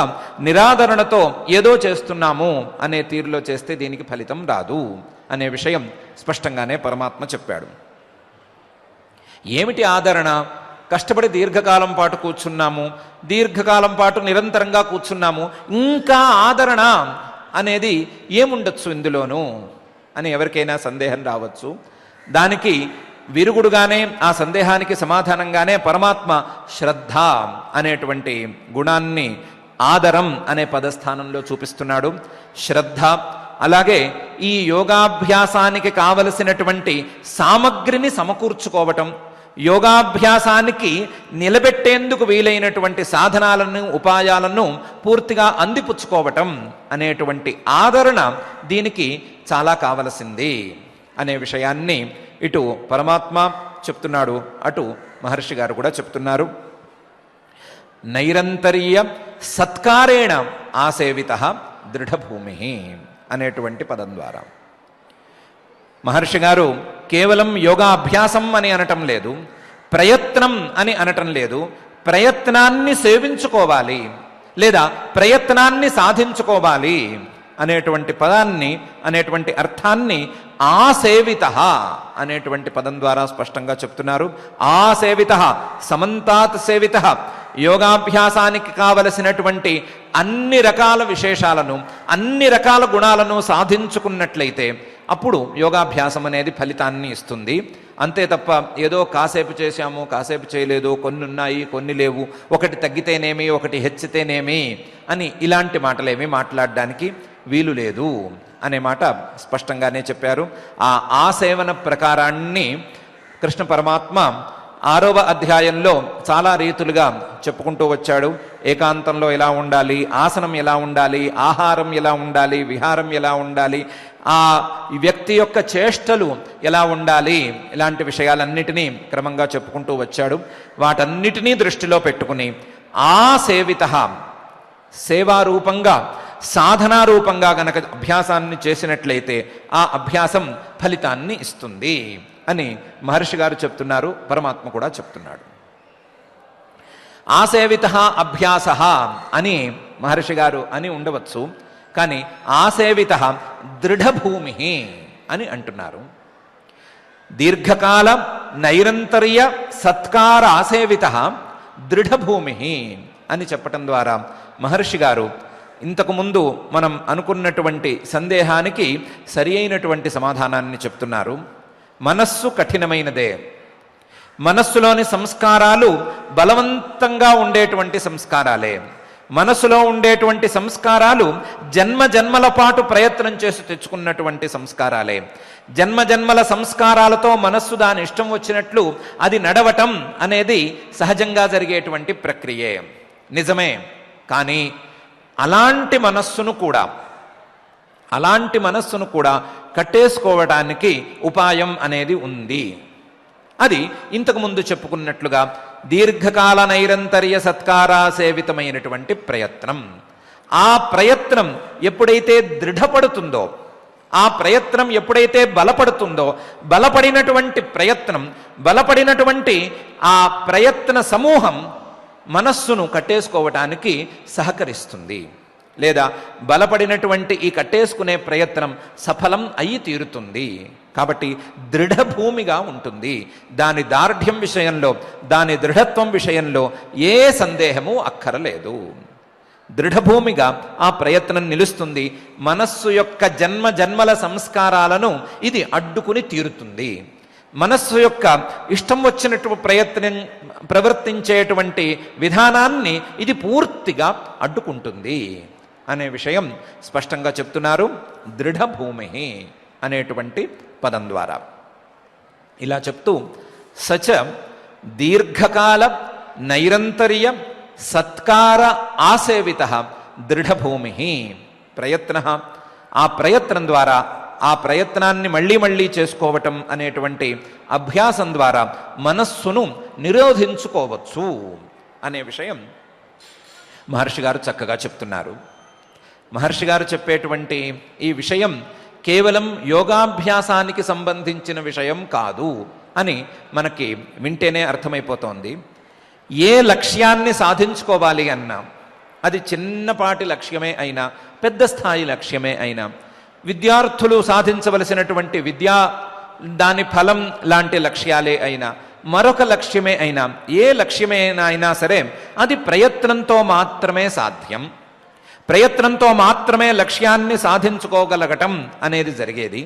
నిరాదరణతో ఏదో చేస్తున్నాము అనే తీరులో చేస్తే దీనికి ఫలితం రాదు అనే విషయం స్పష్టంగానే పరమాత్మ చెప్పాడు. ఏమిటి ఆదరణ? కష్టపడి దీర్ఘకాలం పాటు కూర్చున్నాము, దీర్ఘకాలం పాటు నిరంతరంగా కూర్చున్నాము, ఇంకా ఆదరణ అనేది ఏముండొచ్చు ఇందులోనూ అని ఎవరికైనా సందేహం రావచ్చు. దానికి విరుగుడుగానే, ఆ సందేహానికి సమాధానంగానే పరమాత్మ శ్రద్ధ అనేటువంటి గుణాన్ని ఆదరం అనే పదస్థానంలో చూపిస్తున్నాడు. శ్రద్ధ, అలాగే ఈ యోగాభ్యాసానికి కావలసినటువంటి సామగ్రిని సమకూర్చుకోవటం, యోగాభ్యాసానికి నిలబెట్టేందుకు వీలైనటువంటి సాధనాలను ఉపాయాలను పూర్తిగా అందిపుచ్చుకోవటం అనేటువంటి ఆదరణ దీనికి చాలా కావలసింది అనే విషయాన్ని ఇటు పరమాత్మ చెప్తున్నాడు, అటు మహర్షి గారు కూడా చెప్తున్నారు. నైరంతర్య సత్కారేణ ఆసేవిత దృఢభూమి అనేటువంటి పదం ద్వారా మహర్షి గారు కేవలం యోగాభ్యాసం అని అనటం లేదు, ప్రయత్నం అని అనటం లేదు, ప్రయత్నాన్ని సేవించుకోవాలి లేదా ప్రయత్నాన్ని సాధించుకోవాలి అనేటువంటి పదాన్ని, అనేటువంటి అర్థాన్ని ఆసేవిత అనేటువంటి పదం ద్వారా స్పష్టంగా చెప్తున్నారు. ఆసేవిత సమంతాత్ సేవిత, యోగాభ్యాసానికి కావలసినటువంటి అన్ని రకాల విశేషాలను, అన్ని రకాల గుణాలను సాధించుకున్నట్లయితే అప్పుడు యోగాభ్యాసం అనేది ఫలితాన్ని ఇస్తుంది. అంతే తప్ప ఏదో కాసేపు చేశాము, కాసేపు చేయలేదు, కొన్ని ఉన్నాయి, కొన్ని లేవు, ఒకటి తగ్గితేనేమి, ఒకటి హెచ్చితేనేమి అని ఇలాంటి మాటలేమీ మాట్లాడడానికి వీలు లేదు అనే మాట స్పష్టంగానే చెప్పారు. ఆ ఆసేవన ప్రకారాన్ని కృష్ణ పరమాత్మ 6వ అధ్యాయంలో చాలా రీతులుగా చెప్పుకుంటూ వచ్చాడు. ఏకాంతంలో ఎలా ఉండాలి, ఆసనం ఎలా ఉండాలి, ఆహారం ఎలా ఉండాలి, విహారం ఎలా ఉండాలి, ఆ వ్యక్తి యొక్క చేష్టలు ఎలా ఉండాలి, ఇలాంటి విషయాలన్నిటినీ క్రమంగా చెప్పుకుంటూ వచ్చాడు. వాటన్నిటినీ దృష్టిలో పెట్టుకుని ఆ సేవిత, సేవారూపంగా సాధనారూపంగా గనక అభ్యాసాన్ని చేసినట్లయితే ఆ అభ్యాసం ఫలితాన్ని ఇస్తుంది అని మహర్షి గారు చెప్తున్నారు, పరమాత్మ కూడా చెప్తున్నాడు. ఆసేవిత అభ్యాస అని మహర్షి గారు అని ఉండవచ్చు, కానీ ఆసేవిత దృఢభూమి అని అంటున్నారు. దీర్ఘకాల నైరంతర్య సత్కార ఆసేవిత దృఢభూమి అని చెప్పటం ద్వారా మహర్షి గారు ఇంతకుముందు మనం అనుకున్నటువంటి సందేహానికి సరి అయినటువంటి సమాధానాన్ని చెప్తున్నారు. మనస్సు కఠినమైనదే, మనస్సులోని సంస్కారాలు బలవంతంగా ఉండేటువంటి సంస్కారాలే, మనస్సులో ఉండేటువంటి సంస్కారాలు జన్మ జన్మల పాటు ప్రయత్నం చేసి తెచ్చుకున్నటువంటి సంస్కారాలే. జన్మ జన్మల సంస్కారాలతో మనస్సు దాని ఇష్టం వచ్చినట్లు అది నడవటం అనేది సహజంగా జరిగేటువంటి ప్రక్రియే, నిజమే. కానీ అలాంటి మనస్సును కూడా కట్టేసుకోవడానికి ఉపాయం అనేది ఉంది. అది ఇంతకుముందు చెప్పుకున్నట్లుగా దీర్ఘకాల నైరంతర్య సత్కారాసేవితమైనటువంటి ప్రయత్నం. ఆ ప్రయత్నం ఎప్పుడైతే దృఢపడుతుందో, ఆ ప్రయత్నం ఎప్పుడైతే బలపడుతుందో, బలపడినటువంటి ఆ ప్రయత్న సమూహం మనస్సును కట్టేసుకోవటానికి సహకరిస్తుంది. లేదా బలపడినటువంటి ఈ కట్టేసుకునే ప్రయత్నం సఫలం అయి తీరుతుంది. కాబట్టి దృఢభూమిగా ఉంటుంది. దాని దార్ఢ్యం విషయంలో, దాని దృఢత్వం విషయంలో ఏ సందేహము అక్కరలేదు. దృఢభూమిగా ఆ ప్రయత్నం నిలుస్తుంది. మనస్సు యొక్క జన్మ జన్మల సంస్కారాలను ఇది అడ్డుకుని తీరుతుంది. మనస్సు యొక్క ఇష్టం వచ్చినట్టు ప్రవర్తించేటువంటి విధానాన్ని ఇది పూర్తిగా అడ్డుకుంటుంది అనే విషయం స్పష్టంగా చెప్తున్నారు దృఢభూమి అనేటువంటి పదం ద్వారా. ఇలా చెప్తూ సచ దీర్ఘకాల నైరంతర్య సత్కార ఆసేవిత దృఢభూమి ప్రయత్న, ఆ ప్రయత్నం ద్వారా, ఆ ప్రయత్నాన్ని మళ్ళీ మళ్ళీ చేసుకోవటం అనేటువంటి అభ్యాసం ద్వారా మనస్సును నిరోధించుకోవచ్చు అనే విషయం మహర్షి గారు చక్కగా చెప్తున్నారు. మహర్షి గారు చెప్పేటువంటి ఈ విషయం కేవలం యోగాభ్యాసానికి సంబంధించిన విషయం కాదు అని మనకి వింటేనే అర్థమైపోతోంది. ఏ లక్ష్యాన్ని సాధించుకోవాలి అన్నా, అది చిన్నపాటి లక్ష్యమే అయినా, పెద్ద స్థాయి లక్ష్యమే అయినా, విద్యార్థులు సాధించవలసినటువంటి దాని ఫలం లాంటి లక్ష్యాలే అయినా, మరొక లక్ష్యమే అయినా, ఏ లక్ష్యమైనా సరే అది ప్రయత్నంతో మాత్రమే సాధ్యం. ప్రయత్నంతో మాత్రమే లక్ష్యాన్ని సాధించుకోగలగటం అనేది జరిగేది.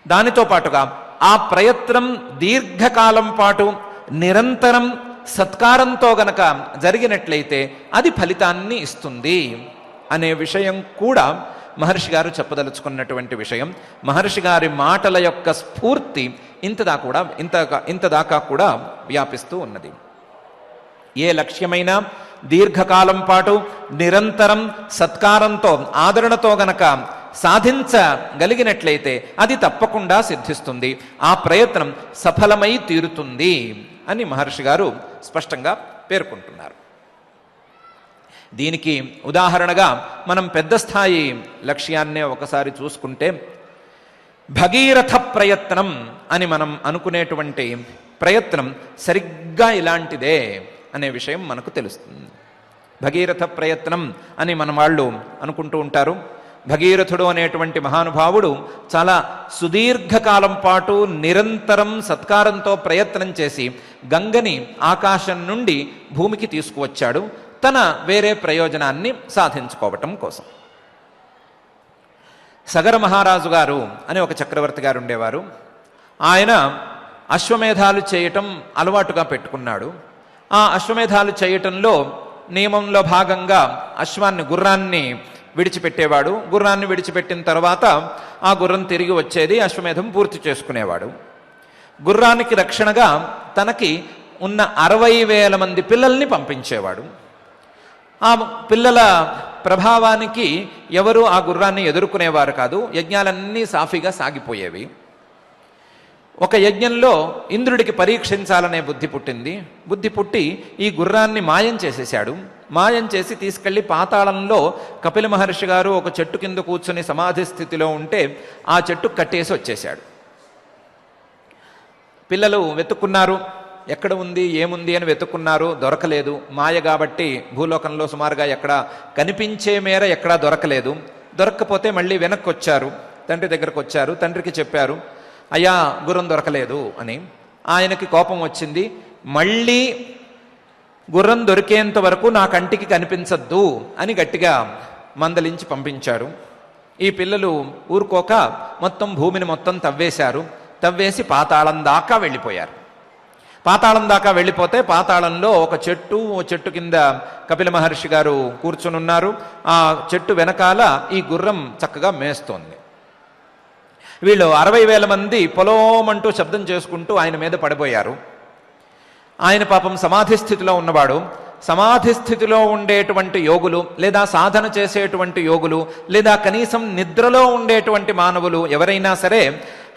దానితో పాటుగా ఆ ప్రయత్నం దీర్ఘకాలం పాటు నిరంతరం సత్కారంతో గనక జరిగినట్లయితే అది ఫలితాన్ని ఇస్తుంది అనే విషయం కూడా మహర్షి గారు చెప్పదలుచుకున్నటువంటి విషయం. మహర్షి గారి మాటల యొక్క స్ఫూర్తి ఇంతదాకా కూడా వ్యాపిస్తూ ఉన్నది. ఏ లక్ష్యమైనా దీర్ఘకాలం పాటు నిరంతరం సత్కారంతో ఆదరణతో గనక సాధించగలిగినట్లయితే అది తప్పకుండా సిద్ధిస్తుంది, ఆ ప్రయత్నం సఫలమై తీరుతుంది అని మహర్షి గారు స్పష్టంగా పేర్కొంటున్నారు. దీనికి ఉదాహరణగా మనం పెద్ద స్థాయి లక్ష్యాన్నే ఒకసారి చూసుకుంటే, భగీరథ ప్రయత్నం అని మనం అనుకునేటువంటి ప్రయత్నం సరిగ్గా ఇలాంటిదే అనే విషయం మనకు తెలుస్తుంది. భగీరథ ప్రయత్నం అని మన వాళ్ళు అనుకుంటూ ఉంటారు. భగీరథుడు అనేటువంటి మహానుభావుడు చాలా సుదీర్ఘకాలం పాటు నిరంతరం సత్కారంతో ప్రయత్నం చేసి గంగని ఆకాశం నుండి భూమికి తీసుకువచ్చాడు, తన వేరే ప్రయోజనాన్ని సాధించుకోవటం కోసం. సగర మహారాజు గారు అని ఒక చక్రవర్తి గారు ఉండేవారు. ఆయన అశ్వమేధాలు చేయటం అలవాటుగా పెట్టుకున్నాడు. ఆ అశ్వమేధాలు చేయటంలో నియమంలో భాగంగా గుర్రాన్ని విడిచిపెట్టేవాడు. గుర్రాన్ని విడిచిపెట్టిన తర్వాత ఆ గుర్రం తిరిగి వచ్చేది, అశ్వమేధం పూర్తి చేసుకునేవాడు. గుర్రానికి రక్షణగా తనకి ఉన్న 60,000 మంది పిల్లల్ని పంపించేవాడు. ఆ పిల్లల ప్రభావానికి ఎవరు ఆ గుర్రాన్ని ఎదుర్కొనేవారు కాదు. యజ్ఞాలన్నీ సాఫీగా సాగిపోయేవి. ఒక యజ్ఞంలో ఇంద్రుడికి పరీక్షించాలనే బుద్ధి పుట్టింది. బుద్ధి పుట్టి ఈ గుర్రాన్ని మాయం చేసేశాడు. మాయం చేసి తీసుకెళ్లి పాతాళంలో కపిల మహర్షి గారు ఒక చెట్టు కింద కూర్చుని సమాధి స్థితిలో ఉంటే ఆ చెట్టు కట్టేసి వచ్చేశాడు. పిల్లలు వెతుక్కున్నారు, ఎక్కడ ఉంది ఏముంది అని వెతుక్కున్నారు, దొరకలేదు. మాయ కాబట్టి భూలోకంలో సుమారుగా ఎక్కడ కనిపించే మేర ఎక్కడా దొరకలేదు. దొరక్కపోతే మళ్ళీ వెనక్కి వచ్చారు, తండ్రి దగ్గరకు వచ్చారు. తండ్రికి చెప్పారు, అయ్యా గుర్రం దొరకలేదు అని. ఆయనకి కోపం వచ్చింది. మళ్ళీ గుర్రం దొరికేంత వరకు నా కంటికి కనిపించద్దు అని గట్టిగా మందలించి పంపించారు. ఈ పిల్లలు ఊరుకోక మొత్తం భూమిని మొత్తం తవ్వేశారు. తవ్వేసి పాతాళం దాకా వెళ్ళిపోయారు. పాతాళం దాకా వెళ్ళిపోతే పాతాళంలో ఒక చెట్టు కింద కపిల మహర్షి గారు కూర్చుని ఉన్నారు. ఆ చెట్టు వెనకాల ఈ గుర్రం చక్కగా మేస్తోంది. వీళ్ళు 60,000 మంది పొలోమంటూ శబ్దం చేసుకుంటూ ఆయన మీద పడిపోయారు. ఆయన పాపం సమాధి స్థితిలో ఉన్నవాడు. సమాధి స్థితిలో ఉండేటువంటి యోగులు లేదా సాధన చేసేటువంటి యోగులు లేదా కనీసం నిద్రలో ఉండేటువంటి మానవులు ఎవరైనా సరే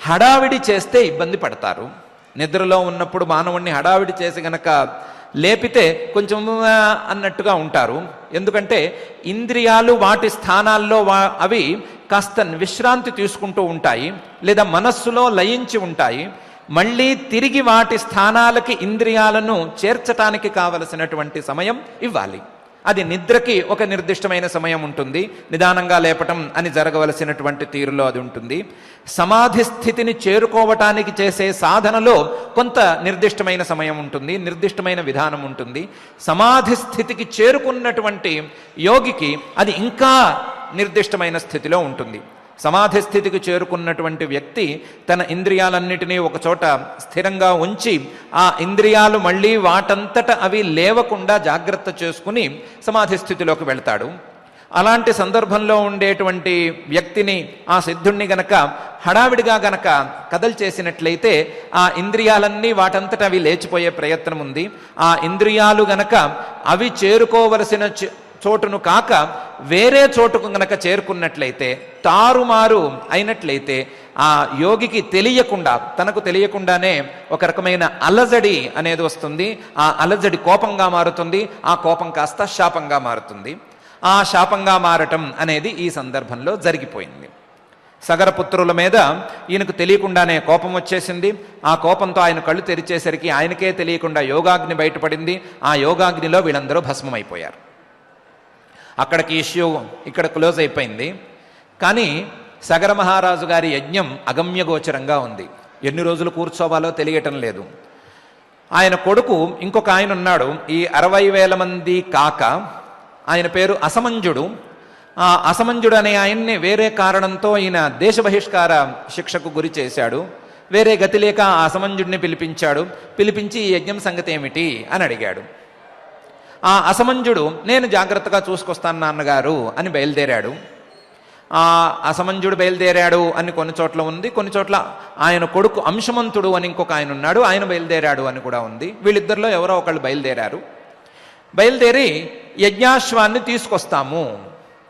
హడావిడి చేస్తే ఇబ్బంది పడతారు. నిద్రలో ఉన్నప్పుడు మానవుణ్ణి హడావిడి చేసి గనక లేపితే కొంచెం అన్నట్టుగా ఉంటారు. ఎందుకంటే ఇంద్రియాలు వాటి స్థానాల్లో అవి కాస్త విశ్రాంతి తీసుకుంటూ ఉంటాయి లేదా మనస్సులో లయించి ఉంటాయి. మళ్ళీ తిరిగి వాటి స్థానాలకి ఇంద్రియాలను చేర్చటానికి కావలసినటువంటి సమయం ఇవ్వాలి. అది నిద్రకి ఒక నిర్దిష్టమైన సమయం ఉంటుంది, నిదానంగా లేపటం అని జరగవలసినటువంటి తీరులో అది ఉంటుంది. సమాధి స్థితిని చేరుకోవటానికి చేసే సాధనలో కొంత నిర్దిష్టమైన సమయం ఉంటుంది, నిర్దిష్టమైన విధానం ఉంటుంది. సమాధి స్థితికి చేరుకున్నటువంటి యోగికి అది ఇంకా నిర్దిష్టమైన స్థితిలో ఉంటుంది. సమాధి స్థితికి చేరుకున్నటువంటి వ్యక్తి తన ఇంద్రియాలన్నిటినీ ఒకచోట స్థిరంగా ఉంచి ఆ ఇంద్రియాలు మళ్ళీ వాటంతట అవి లేవకుండా జాగ్రత్త చేసుకుని సమాధి స్థితిలోకి వెళ్తాడు. అలాంటి సందర్భంలో ఉండేటువంటి వ్యక్తిని, ఆ సిద్ధుణ్ణి గనక హడావిడిగా గనక కదల్చేసినట్లయితే ఆ ఇంద్రియాలన్నీ వాటంతట అవి లేచిపోయే ప్రయత్నం ఉంది. ఆ ఇంద్రియాలు గనక అవి చేరుకోవలసిన చోటును కాక వేరే చోటుకు గనక చేరుకున్నట్లయితే, తారుమారు అయినట్లయితే ఆ యోగికి తెలియకుండా, తనకు తెలియకుండానే ఒక రకమైన అలజడి అనేది వస్తుంది. ఆ అలజడి కోపంగా మారుతుంది. ఆ కోపం కాస్త శాపంగా మారుతుంది. ఆ శాపంగా మారటం అనేది ఈ సందర్భంలో జరిగిపోయింది. సగరపుత్రుల మీద ఈయనకు తెలియకుండానే కోపం వచ్చేసింది. ఆ కోపంతో ఆయన కళ్ళు తెరిచేసరికి ఆయనకే తెలియకుండా యోగాగ్ని బయటపడింది. ఆ యోగాగ్నిలో వీళ్ళందరూ భస్మమైపోయారు. అక్కడికి ఇష్యూ ఇక్కడ క్లోజ్ అయిపోయింది. కానీ సగర మహారాజు గారి యజ్ఞం అగమ్యగోచరంగా ఉంది. ఎన్ని రోజులు కూర్చోవాలో తెలియటం లేదు. ఆయన కొడుకు ఇంకొక ఆయన ఉన్నాడు. ఈ 60,000 మంది కాక ఆయన పేరు అసమంజుడు. ఆ అసమంజుడు అనే ఆయన్ని వేరే కారణంతో ఈయన దేశ బహిష్కార శిక్షకు గురి చేశాడు. వేరే గతి లేక ఆ అసమంజుడిని పిలిపించాడు. పిలిపించి ఈ యజ్ఞం సంగతి ఏమిటి అని అడిగాడు. ఆ అసమంజుడు, నేను జాగ్రత్తగా చూసుకొస్తాను నాన్నగారు అని బయలుదేరాడు. అసమంజుడు బయలుదేరాడు అని కొన్ని చోట్ల ఉంది, కొన్ని చోట్ల ఆయన కొడుకు అంశమంతుడు అని ఇంకొక ఆయన ఉన్నాడు, ఆయన బయలుదేరాడు అని కూడా ఉంది. వీళ్ళిద్దరిలో ఎవరో ఒకళ్ళు బయలుదేరి యజ్ఞాశ్వాన్ని తీసుకొస్తాము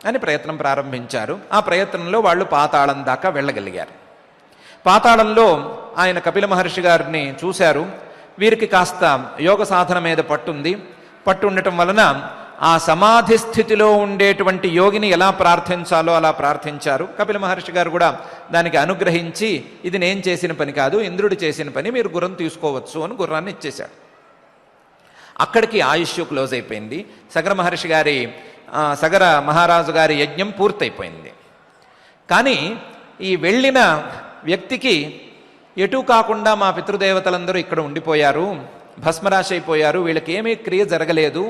అని ప్రయత్నం ప్రారంభించారు. ఆ ప్రయత్నంలో వాళ్ళు పాతాళం దాకా వెళ్ళగలిగారు. పాతాళంలో ఆయన కపిల మహర్షి గారిని చూశారు. వీరికి కాస్త యోగ సాధన మీద పట్టుండటం వలన ఆ సమాధి స్థితిలో ఉండేటువంటి యోగిని ఎలా ప్రార్థించాలో అలా ప్రార్థించారు. కపిల మహర్షి గారు కూడా దానికి అనుగ్రహించి, ఇది నేను చేసిన పని కాదు, ఇంద్రుడు చేసిన పని, మీరు గుర్రం తీసుకోవచ్చు అని గుర్రాన్ని ఇచ్చేశాడు. అక్కడికి ఆయుష్ క్లోజ్ అయిపోయింది. సగర మహారాజు గారి యజ్ఞం పూర్తయిపోయింది. కానీ ఈ వెళ్ళిన వ్యక్తికి ఎటు కాకుండా మా పితృదేవతలందరూ ఇక్కడ ఉండిపోయారు, భస్మరాశి అయిపోయారు, వీళ్ళకి ఏమీ క్రియ జరగలేదు,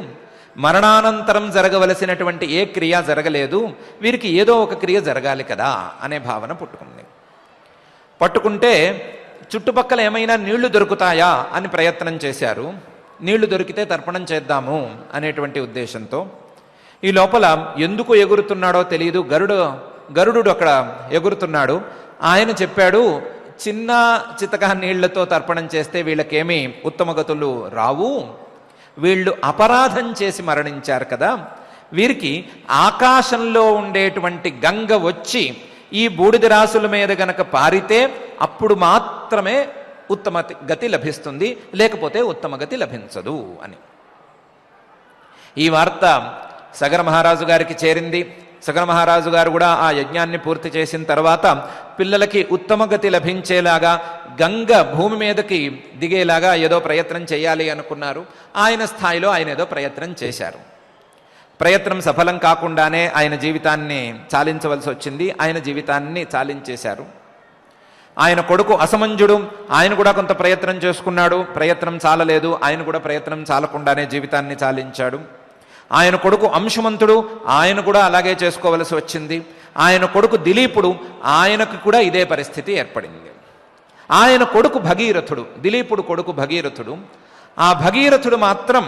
మరణానంతరం జరగవలసినటువంటి ఏ క్రియ జరగలేదు, వీరికి ఏదో ఒక క్రియ జరగాలి కదా అనే భావన పట్టుకుంటే చుట్టుపక్కల ఏమైనా నీళ్లు దొరుకుతాయా అని ప్రయత్నం చేశారు. నీళ్లు దొరికితే తర్పణం చేద్దాము అనేటువంటి ఉద్దేశంతో. ఈ లోపల ఎందుకు ఎగురుతున్నాడో తెలియదు, గరుడు అక్కడ ఎగురుతున్నాడు. ఆయన చెప్పాడు, చిన్న చితక నీళ్లతో తర్పణం చేస్తే వీళ్ళకేమీ ఉత్తమ గతులు రావు, వీళ్ళు అపరాధం చేసి మరణించారు కదా, వీరికి ఆకాశంలో ఉండేటువంటి గంగ వచ్చి ఈ బూడిద రాసుల మీద గనక పారితే అప్పుడు మాత్రమే ఉత్తమ గతి లభిస్తుంది, లేకపోతే ఉత్తమ గతి లభించదు అని. ఈ వార్త సగర మహారాజు గారికి చేరింది. సగర మహారాజు గారు కూడా ఆ యజ్ఞాన్ని పూర్తి చేసిన తర్వాత పిల్లలకి ఉత్తమ గతి లభించేలాగా, గంగ భూమి మీదకి దిగేలాగా ఏదో ప్రయత్నం చేయాలి అనుకున్నారు. ఆయన స్థాయిలో ఆయన ఏదో ప్రయత్నం చేశారు. ప్రయత్నం సఫలం కాకుండానే ఆయన జీవితాన్ని చాలించవలసి వచ్చింది. ఆయన జీవితాన్ని చాలించేశారు. ఆయన కొడుకు అసమంజుడు, ఆయన కూడా కొంత ప్రయత్నం చేసుకున్నాడు, ప్రయత్నం చాలలేదు, ఆయన కూడా ప్రయత్నం చాలకుండానే జీవితాన్ని చాలించాడు. ఆయన కొడుకు అంశమంతుడు, ఆయన కూడా అలాగే చేసుకోవలసి వచ్చింది. ఆయన కొడుకు దిలీపుడు, ఆయనకు కూడా ఇదే పరిస్థితి ఏర్పడింది. ఆయన కొడుకు భగీరథుడు, దిలీపుడు కొడుకు భగీరథుడు. ఆ భగీరథుడు మాత్రం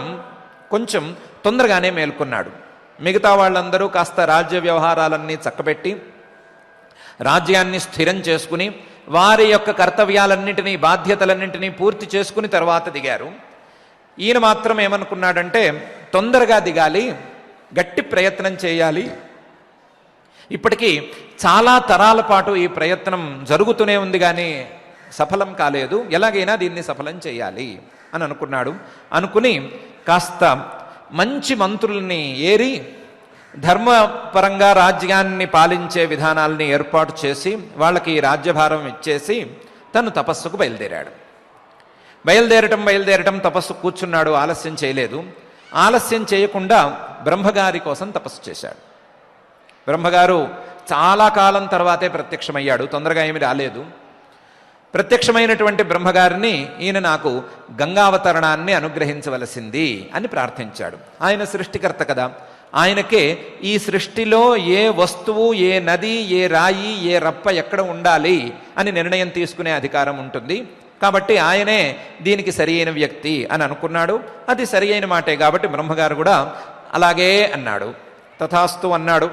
కొంచెం తొందరగానే మేల్కొన్నాడు. మిగతా వాళ్ళందరూ కాస్త రాజ్య వ్యవహారాలన్నీ చక్కబెట్టి రాజ్యాన్ని స్థిరం చేసుకుని వారి యొక్క కర్తవ్యాలన్నింటినీ, బాధ్యతలన్నింటినీ పూర్తి చేసుకుని తర్వాత దిగారు. ఈయన మాత్రం ఏమనుకున్నాడంటే, తొందరగా దిగాలి, గట్టి ప్రయత్నం చేయాలి, ఇప్పటికీ చాలా తరాల పాటు ఈ ప్రయత్నం జరుగుతూనే ఉంది కానీ సఫలం కాలేదు, ఎలాగైనా దీన్ని సఫలం చేయాలి అని అనుకున్నాడు. అనుకుని కాస్త మంచి మంత్రుల్ని ఏరి ధర్మపరంగా రాజ్యాన్ని పాలించే విధానాల్ని ఏర్పాటు చేసి వాళ్ళకి రాజ్యభారం ఇచ్చేసి తను తపస్సుకు బయలుదేరటం తపస్సు కూర్చున్నాడు. ఆలస్యం చేయలేదు. ఆలస్యం చేయకుండా బ్రహ్మగారి కోసం తపస్సు చేశాడు. బ్రహ్మగారు చాలా కాలం తర్వాతే ప్రత్యక్షమయ్యాడు, తొందరగా ఏమి రాలేదు. ప్రత్యక్షమైనటువంటి బ్రహ్మగారిని ఈయన నాకు గంగావతరణాన్ని అనుగ్రహించవలసింది అని ప్రార్థించాడు. ఆయన సృష్టికర్త కదా, ఆయనకే ఈ సృష్టిలో ఏ వస్తువు, ఏ నది, ఏ రాయి, ఏ రప్ప ఎక్కడ ఉండాలి అని నిర్ణయం తీసుకునే అధికారం ఉంటుంది. కాబట్టి ఆయనే దీనికి సరి అయిన వ్యక్తి అని అనుకున్నాడు. అది సరి అయిన మాటే కాబట్టి బ్రహ్మగారు కూడా అలాగే అన్నాడు. తథాస్తు అన్నాడు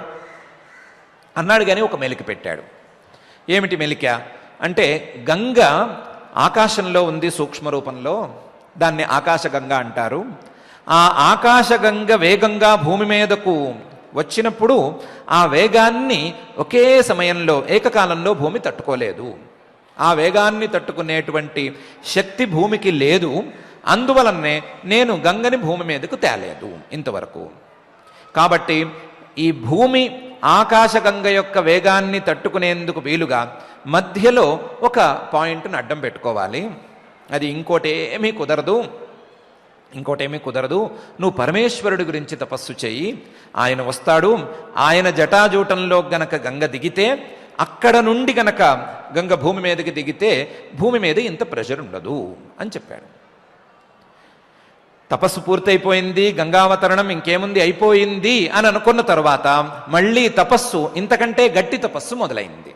కానీ ఒక మెలిక పెట్టాడు. ఏమిటి మెలిక అంటే, గంగ ఆకాశంలో ఉంది సూక్ష్మ రూపంలో, దాన్ని ఆకాశగంగ అంటారు. ఆ ఆకాశగంగ వేగంగా భూమి మీదకు వచ్చినప్పుడు ఆ వేగాన్ని ఒకే సమయంలో ఏకకాలంలో భూమి తట్టుకోలేదు. ఆ వేగాన్ని తట్టుకునేటువంటి శక్తి భూమికి లేదు. అందువలనే నేను గంగని భూమి మీదకు తేలేదు ఇంతవరకు. కాబట్టి ఈ భూమి ఆకాశగంగ యొక్క వేగాన్ని తట్టుకునేందుకు వీలుగా మధ్యలో ఒక పాయింట్ను అడ్డం పెట్టుకోవాలి. అది ఇంకోటేమీ కుదరదు. నువ్వు పరమేశ్వరుడి గురించి తపస్సు చెయ్యి, ఆయన వస్తాడు. ఆయన జటాజూటంలో గనక గంగ దిగితే, అక్కడ నుండి గనక గంగ భూమి మీదకి దిగితే భూమి మీద ఇంత ప్రెషర్ ఉండదు అని చెప్పాడు. తపస్సు పూర్తయిపోయింది, గంగావతరణం ఇంకేముంది అయిపోయింది అని అనుకున్న తర్వాత మళ్ళీ తపస్సు, ఇంతకంటే గట్టి తపస్సు మొదలైంది.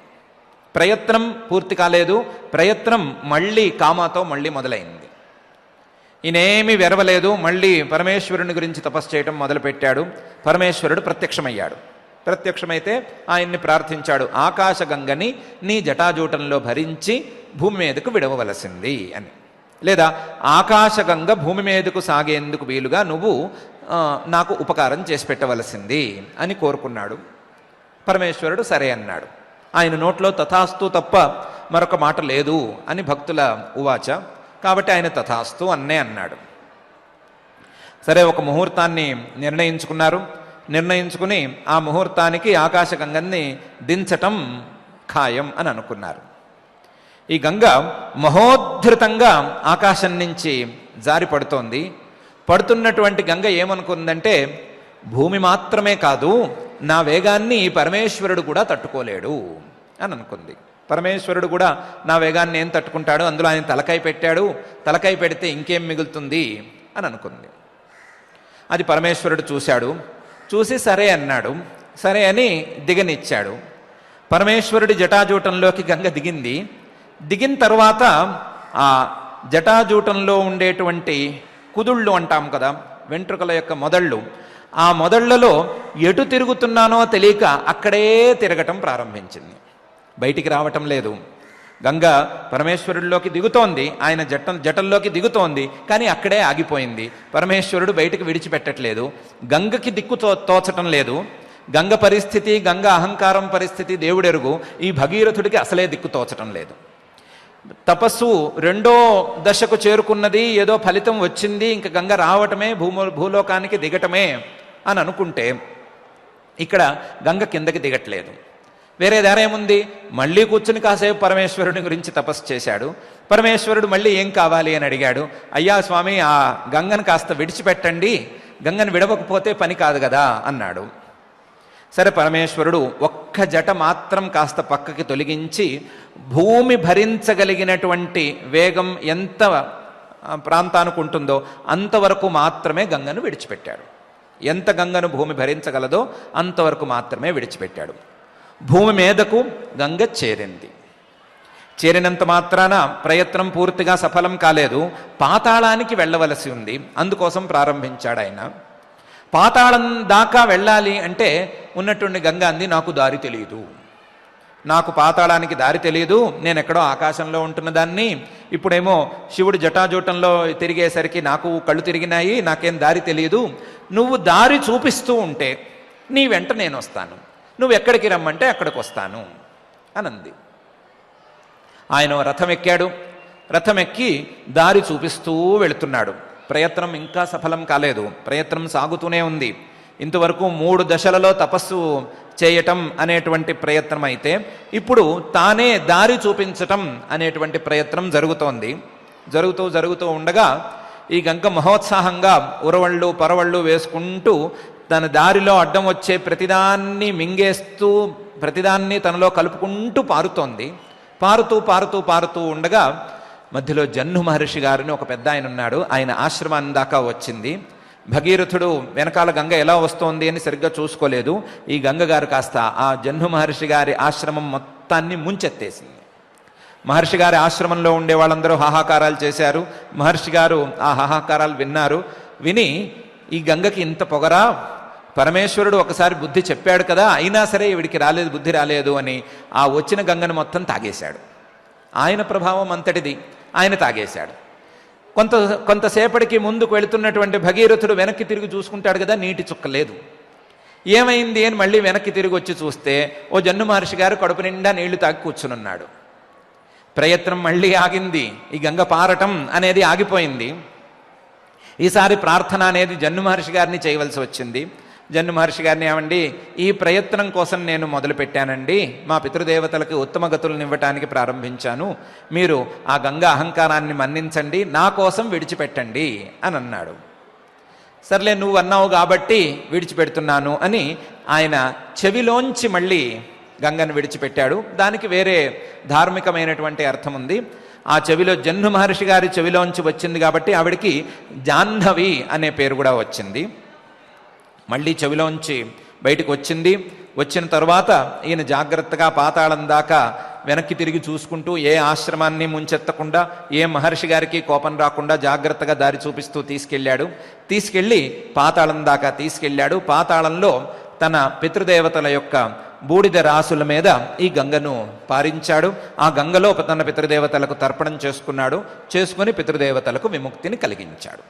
ప్రయత్నం పూర్తి కాలేదు, ప్రయత్నం మళ్ళీ కామాతో మళ్ళీ మొదలైంది. ఈయనేమీ వెరవలేదు, మళ్ళీ పరమేశ్వరుని గురించి తపస్సు చేయడం మొదలుపెట్టాడు. పరమేశ్వరుడు ప్రత్యక్షమయ్యాడు. ప్రత్యక్షమైతే ఆయన్ని ప్రార్థించాడు, ఆకాశగంగని నీ జటాజూటంలో భరించి భూమి మీదకు విడవవలసింది అని. లేదా ఆకాశగంగ భూమి మీదకు సాగేందుకు వీలుగా నువ్వు నాకు ఉపకారం చేసి పెట్టవలసింది అని కోరుకున్నాడు. పరమేశ్వరుడు సరే అన్నాడు. ఆయన నోట్లో తథాస్తు తప్ప మరొక మాట లేదు అని భక్తుల ఉవాచ. కాబట్టి ఆయన తథాస్తు అన్నే అన్నాడు. సరే, ఒక ముహూర్తాన్ని నిర్ణయించుకుని ఆ ముహూర్తానికి ఆకాశగంగని దించటం ఖాయం అని అనుకున్నారు. ఈ గంగ మహోద్ధృతంగా ఆకాశం నుంచి జారి పడుతోంది. పడుతున్నటువంటి గంగ ఏమనుకుందంటే, భూమి మాత్రమే కాదు, నా వేగాన్ని పరమేశ్వరుడు కూడా తట్టుకోలేడు అని అనుకుంది. పరమేశ్వరుడు కూడా నా వేగాన్ని ఏం తట్టుకుంటాడు, అందులో ఆయన తలకాయ పెట్టాడు, తలకాయ పెడితే ఇంకేం మిగులుతుంది అని అనుకుంది. అది పరమేశ్వరుడు చూశాడు. చూసి సరే అన్నాడు. సరే అని దిగనిచ్చాడు. పరమేశ్వరుడి జటాజూటంలోకి గంగ దిగింది. దిగిన తర్వాత ఆ జటాజూటంలో ఉండేటువంటి కుదుళ్ళు అంటాం కదా, వెంట్రుకల యొక్క మొదళ్ళు, ఆ మొదళ్లలో ఎటు తిరుగుతున్నానో తెలియక అక్కడే తిరగటం ప్రారంభించింది. బయటికి రావటం లేదు. గంగ పరమేశ్వరుడిలోకి దిగుతోంది, ఆయన జటల్లోకి దిగుతోంది, కానీ అక్కడే ఆగిపోయింది. పరమేశ్వరుడు బయటికి విడిచిపెట్టట్లేదు. గంగకి దిక్కు తోచటం లేదు. గంగ పరిస్థితి, గంగ అహంకారం పరిస్థితి దేవుడెరుగు. ఈ భగీరథుడికి అసలే దిక్కు తోచటం లేదు. తపస్సు 2వ దశకు చేరుకున్నది, ఏదో ఫలితం వచ్చింది, ఇంక గంగ రావటమే, భూలోకానికి దిగటమే అని అనుకుంటే ఇక్కడ గంగ కిందకి దిగట్లేదు. వేరే దారేముంది? మళ్ళీ కూర్చుని కాసేపు పరమేశ్వరుని గురించి తపస్సు చేశాడు. పరమేశ్వరుడు మళ్ళీ ఏం కావాలి అని అడిగాడు. అయ్యా స్వామి, ఆ గంగను కాస్త విడిచిపెట్టండి, గంగను విడవకపోతే పని కాదు కదా అన్నాడు. సరే, పరమేశ్వరుడు ఒక్క జట మాత్రం కాస్త పక్కకి తొలగించి భూమి భరించగలిగినటువంటి వేగం ఎంత ప్రాంతానికి ఉంటుందో అంతవరకు మాత్రమే గంగను విడిచిపెట్టాడు. ఎంత గంగను భూమి భరించగలదో అంతవరకు మాత్రమే విడిచిపెట్టాడు. భూమి మీదకు గంగ చేరింది. చేరినంత మాత్రాన ప్రయత్నం పూర్తిగా సఫలం కాలేదు. పాతాళానికి వెళ్ళవలసి ఉంది. అందుకోసం ప్రారంభించాడు ఆయన. పాతాళం దాకా వెళ్ళాలి అంటే ఉన్నటువంటి గంగ అంది, నాకు దారి తెలియదు, నాకు పాతాళానికి దారి తెలియదు, నేను ఎక్కడో ఆకాశంలో ఉంటున్న దాన్ని, ఇప్పుడేమో శివుడు జటాజూటంలో తిరిగేసరికి నాకు కళ్ళు తిరిగినాయి, నాకేం దారి తెలియదు, నువ్వు దారి చూపిస్తూ ఉంటే నీ వెంట నేను వస్తాను, నువ్వు ఎక్కడికి రమ్మంటే అక్కడికి వస్తాను అనంది. ఆయన రథం ఎక్కాడు. రథం ఎక్కి దారి చూపిస్తూ వెళుతున్నాడు. ప్రయత్నం ఇంకా సఫలం కాలేదు. ప్రయత్నం సాగుతూనే ఉంది. ఇంతవరకు 3 దశలలో తపస్సు చేయటం అనేటువంటి ప్రయత్నం అయితే ఇప్పుడు తానే దారి చూపించటం అనేటువంటి ప్రయత్నం జరుగుతోంది. జరుగుతూ ఉండగా ఈ గంగ మహోత్సాహంగా ఉరవళ్ళు పరవళ్ళు వేసుకుంటూ తన దారిలో అడ్డం వచ్చే ప్రతిదాన్ని మింగేస్తూ ప్రతిదాన్ని తనలో కలుపుకుంటూ పారుతోంది. పారుతూ ఉండగా మధ్యలో జహ్ను మహర్షి గారిని ఒక పెద్ద ఆయన ఉన్నాడు. ఆయన ఆశ్రమాన్ని దాకా వచ్చింది. భగీరథుడు వెనకాల గంగ ఎలా వస్తోంది అని సరిగ్గా చూసుకోలేదు. ఈ గంగ గారు కాస్త ఆ జహ్ను మహర్షి గారి ఆశ్రమం మొత్తాన్ని ముంచెత్తేసింది. మహర్షి గారి ఆశ్రమంలో ఉండే వాళ్ళందరూ హాహాకారాలు చేశారు. మహర్షి గారు ఆ హాహాకారాలు విన్నారు. విని ఈ గంగకి ఇంత పొగరా, పరమేశ్వరుడు ఒకసారి బుద్ధి చెప్పాడు కదా, అయినా సరే వీడికి బుద్ధి రాలేదు అని ఆ వచ్చిన గంగను మొత్తం తాగేశాడు. ఆయన ప్రభావం అంతటిది, ఆయన తాగేశాడు. కొంతసేపటికి ముందుకు వెళుతున్నటువంటి భగీరథుడు వెనక్కి తిరిగి చూసుకుంటాడు కదా, నీటి చుక్క లేదు. ఏమైంది అని మళ్ళీ వెనక్కి తిరిగి వచ్చి చూస్తే ఓ జహ్ను మహర్షి గారు కడుపు నిండా నీళ్లు తాగి కూర్చునున్నాడు. ప్రయత్నం మళ్ళీ ఆగింది. ఈ గంగ పారటం అనేది ఆగిపోయింది. ఈసారి ప్రార్థన అనేది జహ్ను మహర్షి గారిని చేయవలసి వచ్చింది. జహ్ను మహర్షి గారిని, ఏమండి, ఈ ప్రయత్నం కోసం నేను మొదలుపెట్టానండి, మా పితృదేవతలకు ఉత్తమ గతులను ఇవ్వటానికి ప్రారంభించాను, మీరు ఆ గంగా అహంకారాన్ని మన్నించండి, నా కోసం విడిచిపెట్టండి అని అన్నాడు. సర్లే, నువ్వు అన్నావు కాబట్టి విడిచిపెడుతున్నాను అని ఆయన చెవిలోంచి మళ్ళీ గంగను విడిచిపెట్టాడు. దానికి వేరే ధార్మికమైనటువంటి అర్థం ఉంది. ఆ చెవిలో జహ్ను మహర్షి గారి చెవిలోంచి వచ్చింది కాబట్టి ఆవిడికి జాహ్నవి అనే పేరు కూడా వచ్చింది. మళ్ళీ చెవిలోంచి బయటికి వచ్చింది. వచ్చిన తర్వాత ఈయన జాగ్రత్తగా పాతాళం దాకా వెనక్కి తిరిగి చూసుకుంటూ ఏ ఆశ్రమాన్ని ముంచెత్తకుండా ఏ మహర్షి గారికి కోపం రాకుండా జాగ్రత్తగా దారి చూపిస్తూ తీసుకెళ్ళి పాతాళం దాకా తీసుకెళ్ళాడు. పాతాళంలో తన పితృదేవతల యొక్క బూడిద రాసుల మీద ఈ గంగను పారించాడు. ఆ గంగలో తన పితృదేవతలకు తర్పణం చేసుకుని పితృదేవతలకు విముక్తిని కలిగించాడు.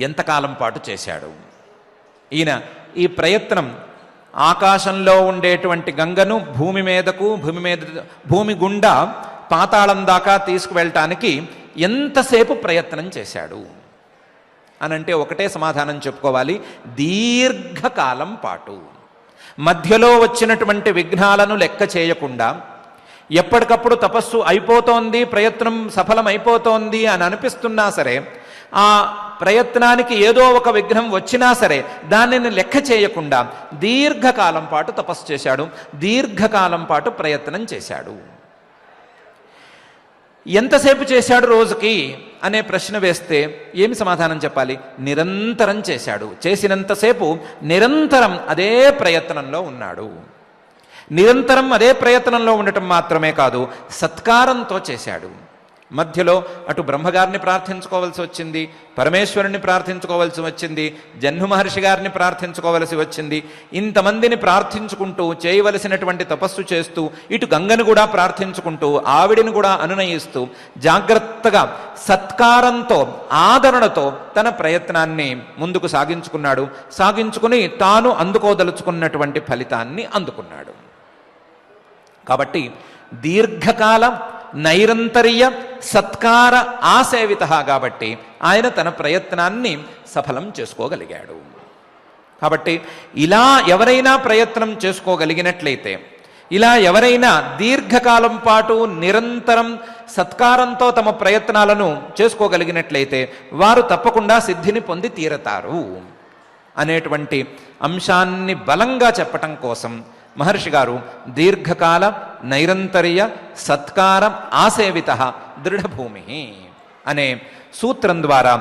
ఎంతకాలం పాటు చేశాడు ఈయన ఈ ప్రయత్నం? ఆకాశంలో ఉండేటువంటి గంగను భూమి గుండా పాతాళం దాకా తీసుకువెళ్ళటానికి ఎంతసేపు ప్రయత్నం చేశాడు అనంటే ఒకటే సమాధానం చెప్పుకోవాలి, దీర్ఘకాలం పాటు. మధ్యలో వచ్చినటువంటి విఘ్నాలను లెక్క చేయకుండా ఎప్పటికప్పుడు తపస్సు అయిపోతోంది, ప్రయత్నం సఫలం అయిపోతోంది అని అనిపిస్తున్నా సరే, ఆ ప్రయత్నానికి ఏదో ఒక విఘ్నం వచ్చినా సరే దానిని లెక్క చేయకుండా దీర్ఘకాలం పాటు తపస్సు చేశాడు, దీర్ఘకాలం పాటు ప్రయత్నం చేశాడు. ఎంతసేపు చేశాడు రోజుకి అనే ప్రశ్న వేస్తే ఏమి సమాధానం చెప్పాలి? నిరంతరం చేశాడు. చేసినంతసేపు నిరంతరం అదే ప్రయత్నంలో ఉన్నాడు. నిరంతరం అదే ప్రయత్నంలో ఉండటం మాత్రమే కాదు, సత్కారంతో చేశాడు. మధ్యలో అటు బ్రహ్మగారిని ప్రార్థించుకోవాల్సి వచ్చింది, పరమేశ్వరుని ప్రార్థించుకోవాల్సి వచ్చింది, జహ్ను మహర్షి గారిని ప్రార్థించుకోవలసి వచ్చింది. ఇంతమందిని ప్రార్థించుకుంటూ చేయవలసినటువంటి తపస్సు చేస్తూ ఇటు గంగను కూడా ప్రార్థించుకుంటూ ఆవిడిని కూడా అనునయిస్తూ జాగ్రత్తగా సత్కారంతో ఆదరణతో తన ప్రయత్నాన్ని ముందుకు సాగించుకుని తాను అందుకోదలుచుకున్నటువంటి ఫలితాన్ని అందుకున్నాడు. కాబట్టి దీర్ఘకాల నైరంతర్య సత్కార ఆసేవిత కాబట్టి ఆయన తన ప్రయత్నాన్ని సఫలం చేసుకోగలిగాడు. కాబట్టి ఇలా ఎవరైనా ప్రయత్నం చేసుకోగలిగినట్లయితే, ఇలా ఎవరైనా దీర్ఘకాలం పాటు నిరంతరం సత్కారంతో తమ ప్రయత్నాలను చేసుకోగలిగినట్లయితే వారు తప్పకుండా సిద్ధిని పొంది తీరతారు అనేటువంటి అంశాన్ని బలంగా చెప్పటం కోసం మహర్షి గారు దీర్ఘకాల నైరంతర్య సత్కార ఆసేవిత దృఢభూమి అనే సూత్రం ద్వారా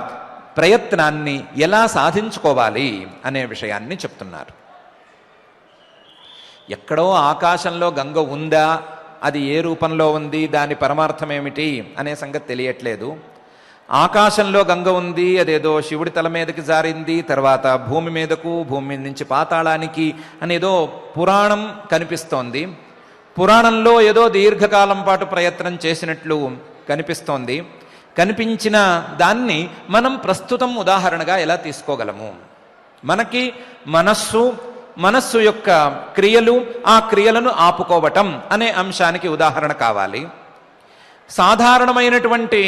ప్రయత్నాన్ని ఎలా సాధించుకోవాలి అనే విషయాన్ని చెప్తున్నారు. ఎక్కడో ఆకాశంలో గంగ ఉందా, అది ఏ రూపంలో ఉంది, దాని పరమార్థం ఏమిటి అనే సంగతి తెలియట్లేదు. ఆకాశంలో గంగ ఉంది, అదేదో శివుడి తల మీదకి జారింది, తర్వాత భూమి మీదకు, భూమి నుంచి పాతాళానికి అనేదో పురాణం కనిపిస్తోంది. పురాణంలో ఏదో దీర్ఘకాలం పాటు ప్రయత్నం చేసినట్లు కనిపిస్తోంది. కనిపించిన దాన్ని మనం ప్రస్తుతం ఉదాహరణగా ఎలా తీసుకోగలము? మనకి మనస్సు యొక్క క్రియలు, ఆ క్రియలను ఆపుకోవటం అనే అంశానికి ఉదాహరణ కావాలి. సాధారణమైనటువంటి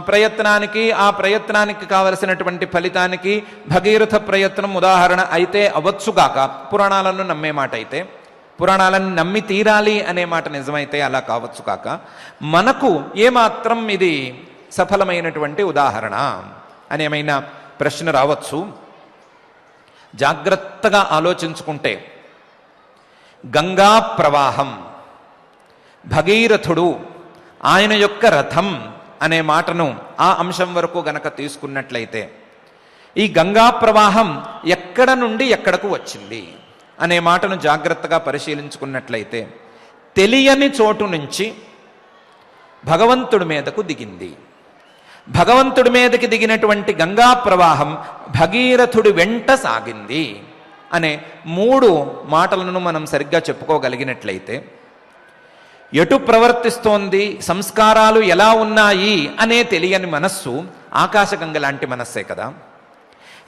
ప్రయత్నానికి, ఆ ప్రయత్నానికి కావలసినటువంటి ఫలితానికి భగీరథ ప్రయత్నం ఉదాహరణ అయితే అవ్వచ్చుగాక, పురాణాలను నమ్మే మాట అయితే, పురాణాలను నమ్మి తీరాలి అనే మాట నిజమైతే అలా కావచ్చు కాక, మనకు ఏమాత్రం ఇది సఫలమైనటువంటి ఉదాహరణ అని ఏమైనా ప్రశ్న రావచ్చు. జాగ్రత్తగా ఆలోచించుకుంటే గంగా ప్రవాహం, భగీరథుడు, ఆయన యొక్క రథం అనే మాటను ఆ అంశం వరకు గనక తీసుకున్నట్లయితే ఈ గంగా ప్రవాహం ఎక్కడ నుండి ఎక్కడకు వచ్చింది అనే మాటను జాగ్రత్తగా పరిశీలించుకున్నట్లయితే తెలియని చోటు నుంచి భగవంతుడి మీదకు దిగింది. భగవంతుడి మీదకి దిగినటువంటి గంగా ప్రవాహం భగీరథుడి వెంట సాగింది అనే 3 మాటలను మనం సరిగ్గా చెప్పుకోగలిగినట్లయితే, ఎటు ప్రవర్తిస్తోంది, సంస్కారాలు ఎలా ఉన్నాయి అనే తెలియని మనస్సు ఆకాశగంగ లాంటి మనస్సే కదా.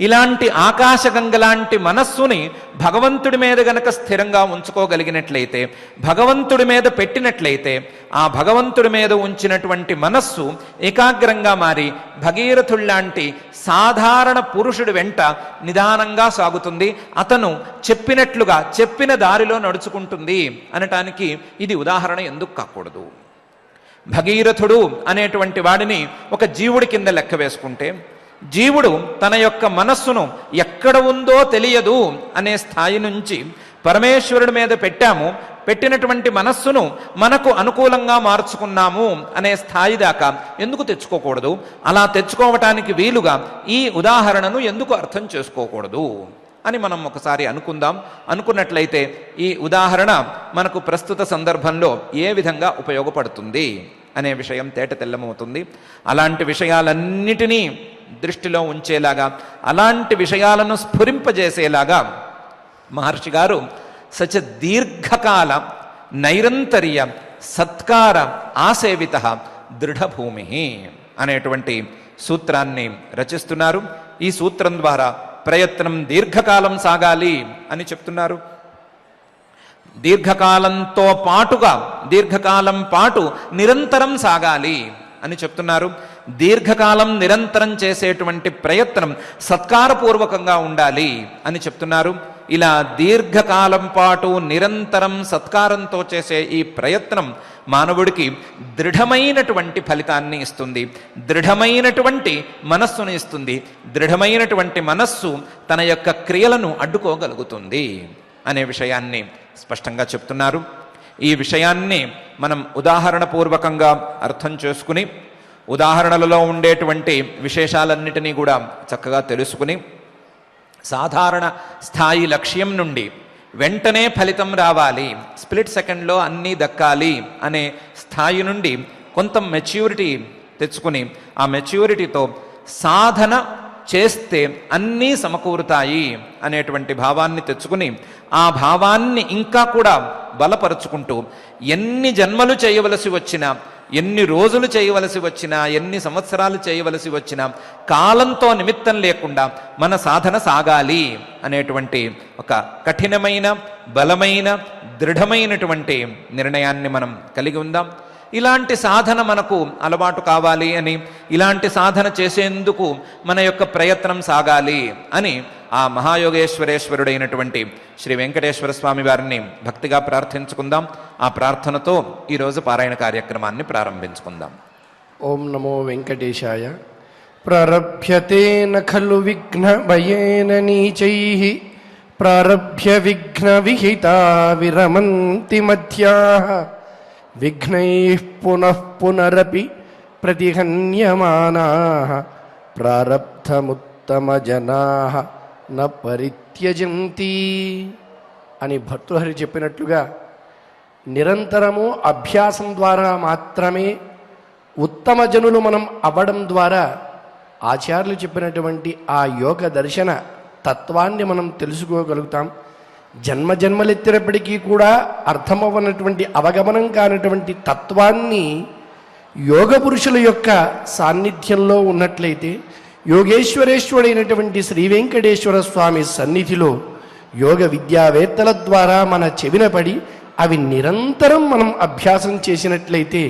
ఇలాంటి ఆకాశగంగ లాంటి మనస్సుని భగవంతుడి మీద గనక స్థిరంగా ఉంచుకోగలిగినట్లయితే, భగవంతుడి మీద పెట్టినట్లయితే, ఆ భగవంతుడి మీద ఉంచినటువంటి మనస్సు ఏకాగ్రంగా మారి భగీరథుల్లాంటి సాధారణ పురుషుడి వెంట నిదానంగా సాగుతుంది. అతను చెప్పినట్లుగా చెప్పిన దారిలో నడుచుకుంటుంది అనటానికి ఇది ఉదాహరణ ఎందుకు కాకూడదు? భగీరథుడు అనేటువంటి వాడిని ఒక జీవుడి కింద లెక్క వేసుకుంటే, జీవుడు తన యొక్క మనస్సును ఎక్కడ ఉందో తెలియదు అనే స్థాయి నుంచి పరమేశ్వరుడి మీద పెట్టినటువంటి మనస్సును మనకు అనుకూలంగా మార్చుకున్నాము అనే స్థాయి దాకా ఎందుకు తెచ్చుకోకూడదు? అలా తెచ్చుకోవటానికి వీలుగా ఈ ఉదాహరణను ఎందుకు అర్థం చేసుకోకూడదు అని మనం ఒకసారి అనుకున్నట్లయితే ఈ ఉదాహరణ మనకు ప్రస్తుత సందర్భంలో ఏ విధంగా ఉపయోగపడుతుంది అనే విషయం తేట తెల్లమవుతుంది. అలాంటి విషయాలన్నిటినీ దృష్టిలో ఉంచేలాగా, అలాంటి విషయాలను స్ఫురింపజేసేలాగా మహర్షి గారు సచ దీర్ఘకాల నైరంతర్య సత్కార ఆసేవిత దృఢభూమి అనేటువంటి సూత్రాన్ని రచిస్తున్నారు. ఈ సూత్రం ద్వారా ప్రయత్నం దీర్ఘకాలం సాగాలి అని చెప్తున్నారు. దీర్ఘకాలంతో పాటుగా దీర్ఘకాలం పాటు నిరంతరం సాగాలి అని చెప్తున్నారు. దీర్ఘకాలం నిరంతరం చేసేటువంటి ప్రయత్నం సత్కారపూర్వకంగా ఉండాలి అని చెప్తున్నారు. ఇలా దీర్ఘకాలం పాటు నిరంతరం సత్కారంతో చేసే ఈ ప్రయత్నం మానవుడికి దృఢమైనటువంటి ఫలితాన్ని ఇస్తుంది, దృఢమైనటువంటి మనస్సును ఇస్తుంది. దృఢమైనటువంటి మనస్సు తన యొక్క క్రియలను అడ్డుకోగలుగుతుంది అనే విషయాన్ని స్పష్టంగా చెప్తున్నారు. ఈ విషయాన్ని మనం ఉదాహరణపూర్వకంగా అర్థం చేసుకుని, ఉదాహరణలలో ఉండేటువంటి విశేషాలన్నిటినీ కూడా చక్కగా తెలుసుకుని, సాధారణ స్థాయి లక్ష్యం నుండి వెంటనే ఫలితం రావాలి, స్ప్లిట్ సెకండ్లో అన్నీ దక్కాలి అనే స్థాయి నుండి కొంత మెచ్యూరిటీ తెచ్చుకుని, ఆ మెచ్యూరిటీతో సాధన చేస్తే అన్నీ సమకూరుతాయి అనేటువంటి భావాన్ని తెచ్చుకుని, ఆ భావాన్ని ఇంకా కూడా బలపరుచుకుంటూ ఎన్ని జన్మలు చేయవలసి వచ్చినా, ఎన్ని రోజులు చేయవలసి వచ్చినా, ఎన్ని సంవత్సరాలు చేయవలసి వచ్చినా కాలంతో నిమిత్తం లేకుండా మన సాధన సాగాలి అనేటువంటి ఒక కఠినమైన, బలమైన, దృఢమైనటువంటి నిర్ణయాన్ని మనం కలిగి ఉందాం. ఇలాంటి సాధన మనకు అలవాటు కావాలి అని, ఇలాంటి సాధన చేసేందుకు మన యొక్క ప్రయత్నం సాగాలి అని ఆ మహాయోగేశ్వరేశ్వరుడైనటువంటి శ్రీ వెంకటేశ్వర స్వామి వారిని భక్తిగా ప్రార్థించుకుందాం. ఆ ప్రార్థనతో ఈరోజు పారాయణ కార్యక్రమాన్ని ప్రారంభించుకుందాం. ఓం నమో వెంకటేశాయ. ప్రారభ్యతేన ఖలు విఘ్న భయేన నీచైః ప్రారభ్య విఘ్న విహితా విరమంతి మధ్యాః విఘ్నైః పునః పునరపి ప్రతిహన్యమానాః ప్రారబ్ధముత్తమజనాః న పరిత్యజంతి అని భర్తృహరి చెప్పినట్లుగా నిరంతరము అభ్యాసం ద్వారా మాత్రమే ఉత్తమ జనులు మనం అవ్వడం ద్వారా ఆచార్యులు చెప్పినటువంటి ఆ యోగ దర్శన తత్వాన్ని మనం తెలుసుకోగలుగుతాం. జన్మజన్మలెత్తినప్పటికీ కూడా అర్థమవ్వనటువంటి, అవగమనం కానటువంటి తత్వాన్ని యోగ పురుషుల యొక్క సాన్నిధ్యంలో ఉన్నట్లయితే, యోగేశ్వరేశ్వరుడైనటువంటి శ్రీ వెంకటేశ్వర స్వామి సన్నిధిలో యోగ విద్యావేత్తల ద్వారా మన చెవిన పడి అవి నిరంతరం మనం అభ్యాసం చేసినట్లయితే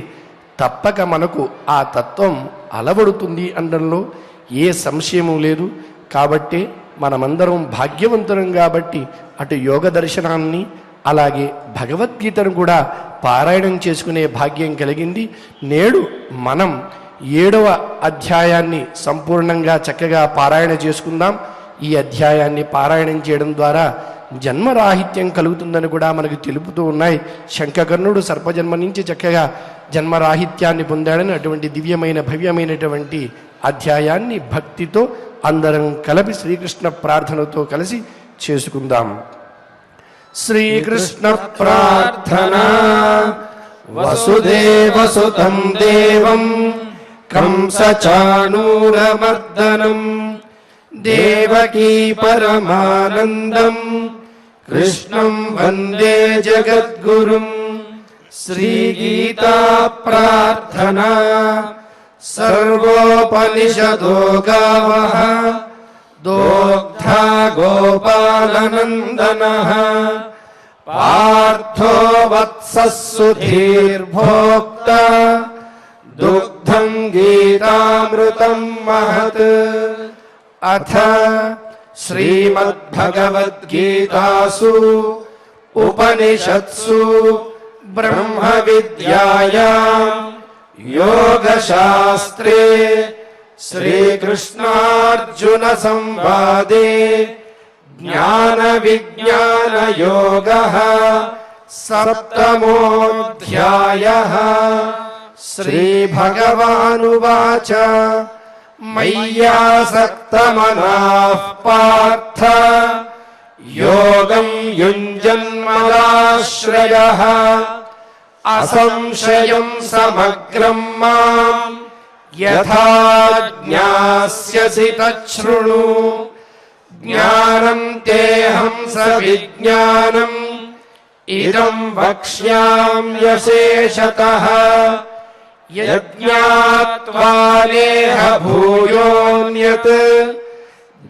తప్పక మనకు ఆ తత్వం అలవడుతుంది అనడంలో ఏ సంశయము లేదు. కాబట్టి మనమందరం భాగ్యవంతులం కాబట్టి అటు యోగ దర్శనాన్ని అలాగే భగవద్గీతను కూడా పారాయణం చేసుకునే భాగ్యం కలిగింది. నేడు మనం 7వ అధ్యాయాన్ని సంపూర్ణంగా చక్కగా పారాయణ చేసుకుందాం. ఈ అధ్యాయాన్ని పారాయణం చేయడం ద్వారా జన్మరాహిత్యం కలుగుతుందని కూడా మనకు తెలుపుతూ ఉన్నాయి. శంఖకర్ణుడు సర్పజన్మ నుంచి చక్కగా జన్మరాహిత్యాన్ని పొందాడని అటువంటి దివ్యమైన భవ్యమైనటువంటి అధ్యాయాన్ని భక్తితో అందరం కలిపి శ్రీకృష్ణ ప్రార్థనతో కలిసి చేసుకుందాం. శ్రీకృష్ణ ప్రార్థన. వసుదేవసుతం దేవం కంసచాణూరమర్దనం దేవకీ పరమానందం కృష్ణం వందే జగద్గురుం. శ్రీగీతా ప్రార్థనా. సర్వోపనిషదో గావః దోగ్ధా గోపాలనందనః పార్థో వత్సః సుధీర్భోక్తా దుగ్ధం గీతామృతం మహత్. అథ శ్రీమద్భగవద్గీతాసు ఉపనిషత్సు బ్రహ్మ విద్యాయాం యోగశాస్త్రే శ్రీకృష్ణార్జున సంవాదే జ్ఞాన విజ్ఞాన యోగః సప్తమోऽధ్యాయః. శ్రీభగవానువాచ మయ్యాసక్తమనాః పార్థ యోగం యుంజన్మదాశ్రయః అసంశయం సమగ్రం మాం यथा ज्ञास्यसि तच्छृणु ज्ञानं तेऽहं सविज्ञानम् इदं वक्ष्याम्यशेषतः यज्ञात्वा नेह भूयोऽन्यत्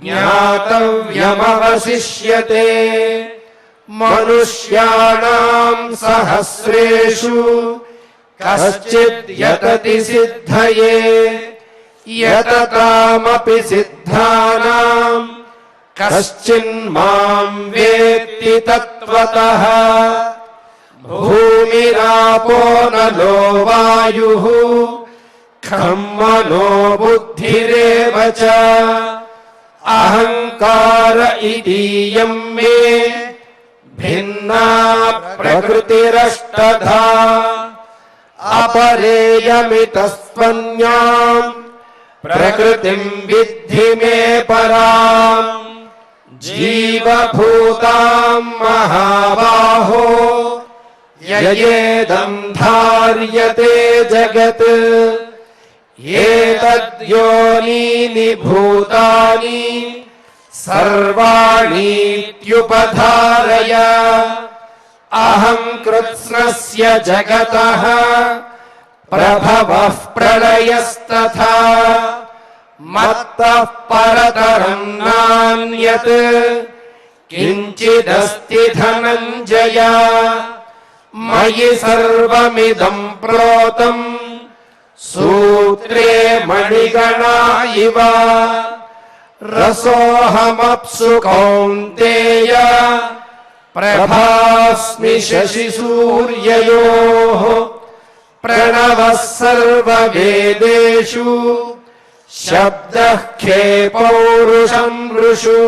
ज्ञातव्यमवशिष्यते मनुष्याणां सहस्रेषु कश्चिद् यतति सिद्धये यततामपि सिद्धानां कश्चिन्मां वेत्ति तत्त्वतः भूमिरापो नलो वायुः खं मनो बुद्धिरेव च अहंकार इतीयं मे भिन्ना प्रकृतिरष्टधा अपरेयमितस्त्वन्यां प्रकृतिं विद्धि मे पराम् जीवभूतां महाबाहो ययेदं धार्यते जगत् एतद्योनीनि भूतानि सर्वाणीत्युपधारय अहं कृत्स्नस्य जगतः प्रभवः प्रलयस्तथा मत्तः परतरं नान्यत् किञ्चिदस्ति धनञ्जय मयि सर्वमिदं प्रोतम् सूत्रे मणिगणा इव रसोऽहमप्सु कौन्तेय प्रभास्मि शशिसूर्ययोः प्रणवः सर्ववेदेषु शब्दः खे पौरुषं ऋषु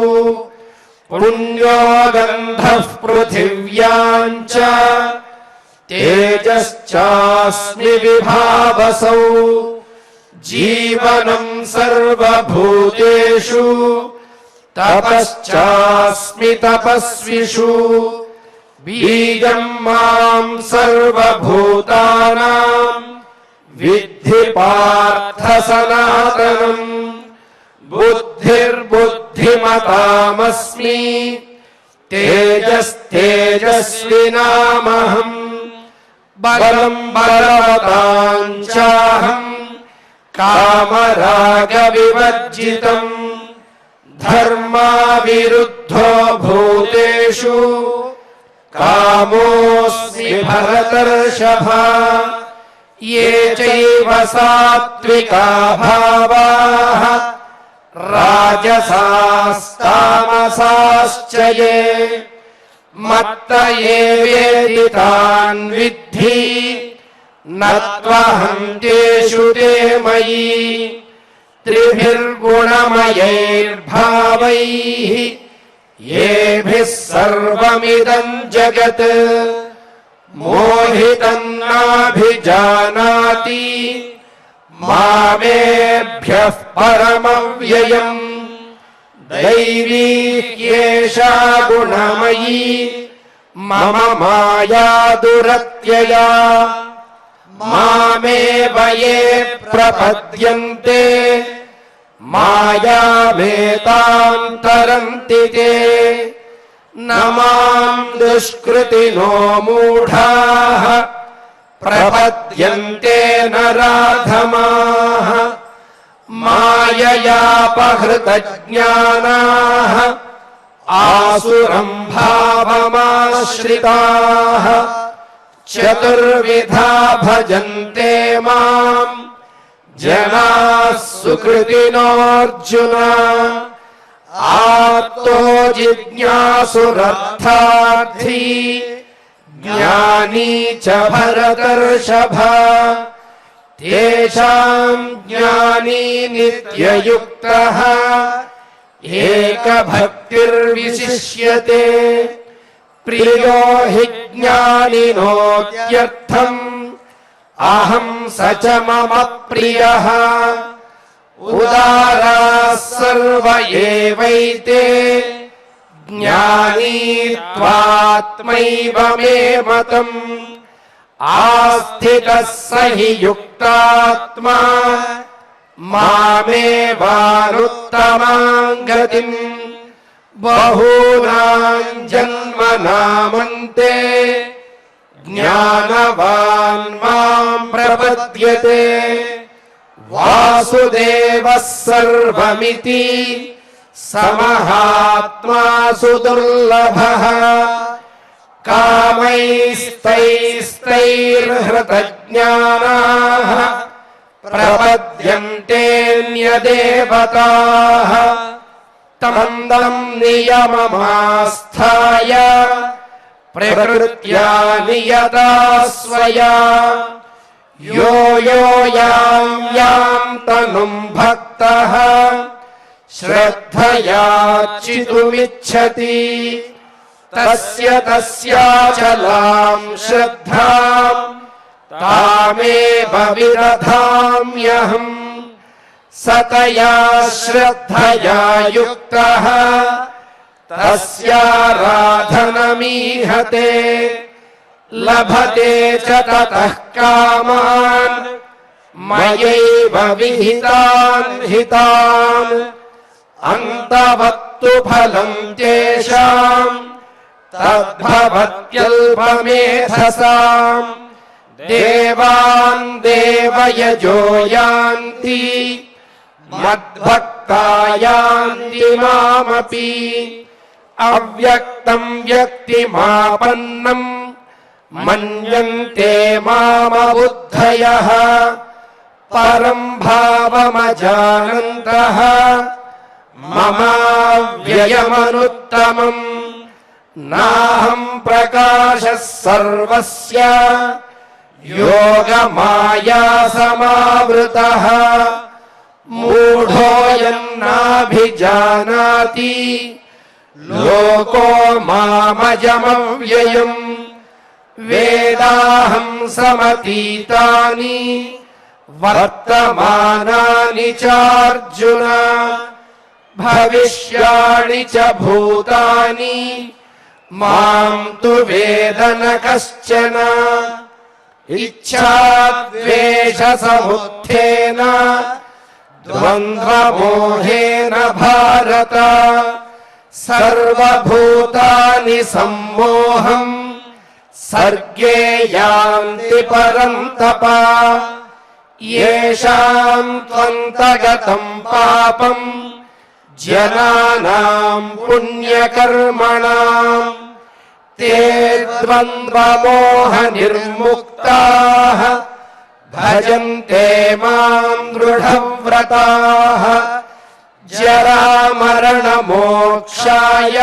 पुण्यो गन्धः पृथिव्यां च तेजश्चास्मि विभावसौ जीवनं सर्वभूतेषु तपश्चास्मि तपस्विषु बीजं मां सर्वभूतानां विद्धि पार्थ सनातनम् बुद्धिर्बुद्धिमतामस्मि तेजस्तेजस्विनामहम् बलं बलवतां चाहं कामरागविवर्जितम् धर्माविरुद्धो भूतेषु कामोऽस्मि भरतर्षभ ये चैव सात्विका भावाः राजसास्तामसाश्च ये मत्त एवेति तान् विद्धि न त्वहं तेषु ते मयि त्रिभिर्गुणमयैर्भावैः येभिः सर्वमिदं जगत् मोहितं नाभिजानाति मामेभ्यः परमव्ययम् दैवी ह्येषा गुणमयी मम माया दुरत्यया मामेव ये प्रपद्यन्ते मायामेतां तरन्ति ते न मां दुष्कृतिनो मूढाः प्रपद्यन्ते नराधमाः माययापहृतज्ञानाः आसुरं भावमाश्रिताः चतुर्विधा भजन्ते मां जनाः सुकृतिनोऽर्जुन आर्तो जिज्ञासुरर्थार्थी ज्ञानी च भरतर्षभ तेषां ज्ञानी नित्ययुक्तः एकभक्तिर्विशिष्यते प्रियो हि ज्ञानिनोत्यर्थम् अहं स च मम प्रियः उदाराः सर्व एवैते ज्ञानी त्वात्मैव मे मतम् आस्थितः स हि युक्तात्मा మామేవానుత్తమాం గతిం బహూనాం జన్మనామంతే జ్ఞానవాన్ మాం ప్రపద్యతే వాసుదేవః సర్వమితి సమహాత్మా సుదుర్లభః కామైస్తైస్తైర్హృతజ్ఞానాః ప్రపద్యంతేన్యదేవతాః తం తం నియమమాస్థాయ ప్రకృత్యా నియతా స్వయా యో యో యాం యాం తనుం భక్తః శ్రద్ధయార్చితుమిచ్చతి తస్య తస్యాచలాం శ్రద్ధాం తామేవ విదధామ్యహం సతయా శ్రద్ధయా యుక్తః తస్యారాధనమీహతే లభతే చ తతః కామాన్ మయైవ విహితాన్ హితాన్ అంతవత్తు ఫలం తేషాం తద్భవత్యల్పమేధసాం దేవాన్ దేవయజో యాంతి మద్భక్తా యాంతి మామపి అవ్యక్తం వ్యక్తిమాపన్నం మన్యంతే మామబుద్ధయః పరం భావమజానంతః మమావ్యయమనుత్తమం నాహం ప్రకాశः సర్వస్య యోగమాయా సమావృతః మూఢోయన్నాభిజానాతి లోకో మామజమవ్యయం వేదాహం సమతీతాని వర్తమానాని చార్జున భవిష్యాణి చ భూతాని మాం తు వేద న కశ్చన ఇచ్ఛాద్వేష సముత్థేన ద్వంద్వమోహేన భారత సర్వభూతాని సమ్మోహం సర్గే యాంతి పరంతప యేషాం త్వంతగతం పాపం జనానాం పుణ్యకర్మణాం తే ద్వంద్వమోహ నిర్ముక్తాః భజంతే మాం దృఢవ్రతాః జరామరణమోక్షాయ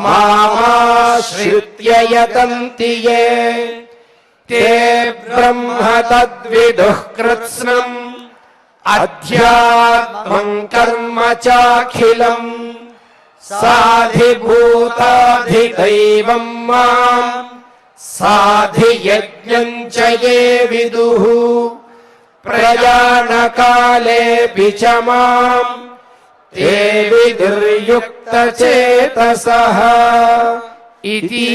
మామాశ్రిత్య యతంతి యే తే బ్రహ్మ తద్విదుః కృత్స్నం అధ్యాత్మం కర్మ చాఖిలం సాధిభూతాధిదైవం మాం సాధియజ్ఞం చ యే విదుః ప్రయాణకాలేపి చ మాం తే విదుర్యుక్తచేతసః ఇతి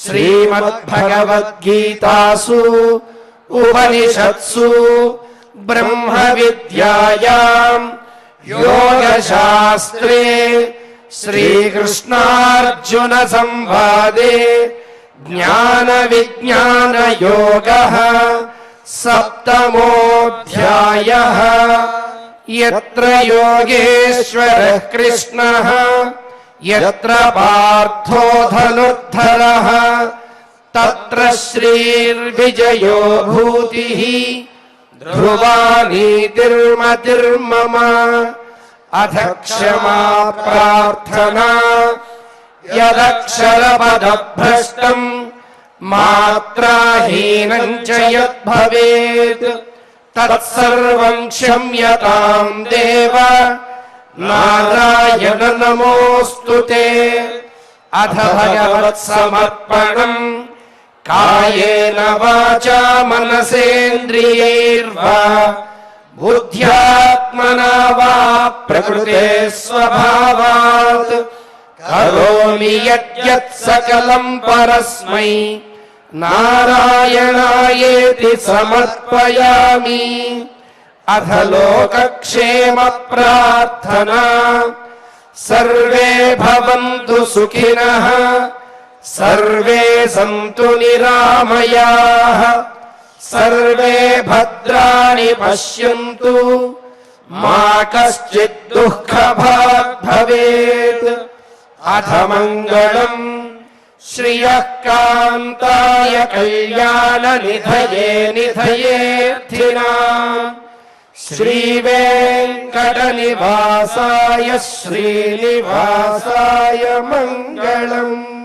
శ్రీమద్భగవద్గీతాసు ఉపనిషత్సు బ్రహ్మ విద్యాయాం యోగశాస్త్రే శ్రీకృష్ణార్జున సంవాదే జ్ఞాన విజ్ఞాన యోగః సప్తమోऽధ్యాయః యత్ర యోగేశ్వరః కృష్ణః యత్ర పార్థో ధనుర్ధరః తత్ర శ్రీర్విజయో భూతిః ధ్రువా నీతిర్మతిర్మమ అథ క్షమా ప్రార్థనా యదక్షరపదభ్రష్టం మాత్రాహీనం చ యద్భవేత్ తత్సర్వం క్షమ్యతాం దేవ నారాయణ నమోస్తుతే అథ భగవత్సమర్పణం కాయేన వాచా మనసేంద్రియైర్వా బుద్ధ్యాత్మనా వా ప్రకృతే స్వభావాత్ కరోమి యద్యత్ సకలం పరస్మై నారాయణాయేతి సమర్పయామి. अथ लोकक्षेम प्रार्थना सर्वे भवन्तु सुखिनः सर्वे सन्तु निरामयाः सर्वे भद्राणि पश्यन्तु मा कश्चित् दुःखभाग् भवेत् अथ मङ्गलम् श्रियः कान्ताय कल्याणनिधये निधयेऽर्थिनाम् श्रीवेङ्कटनिवासाय श्रीनिवासाय मङ्गलम्।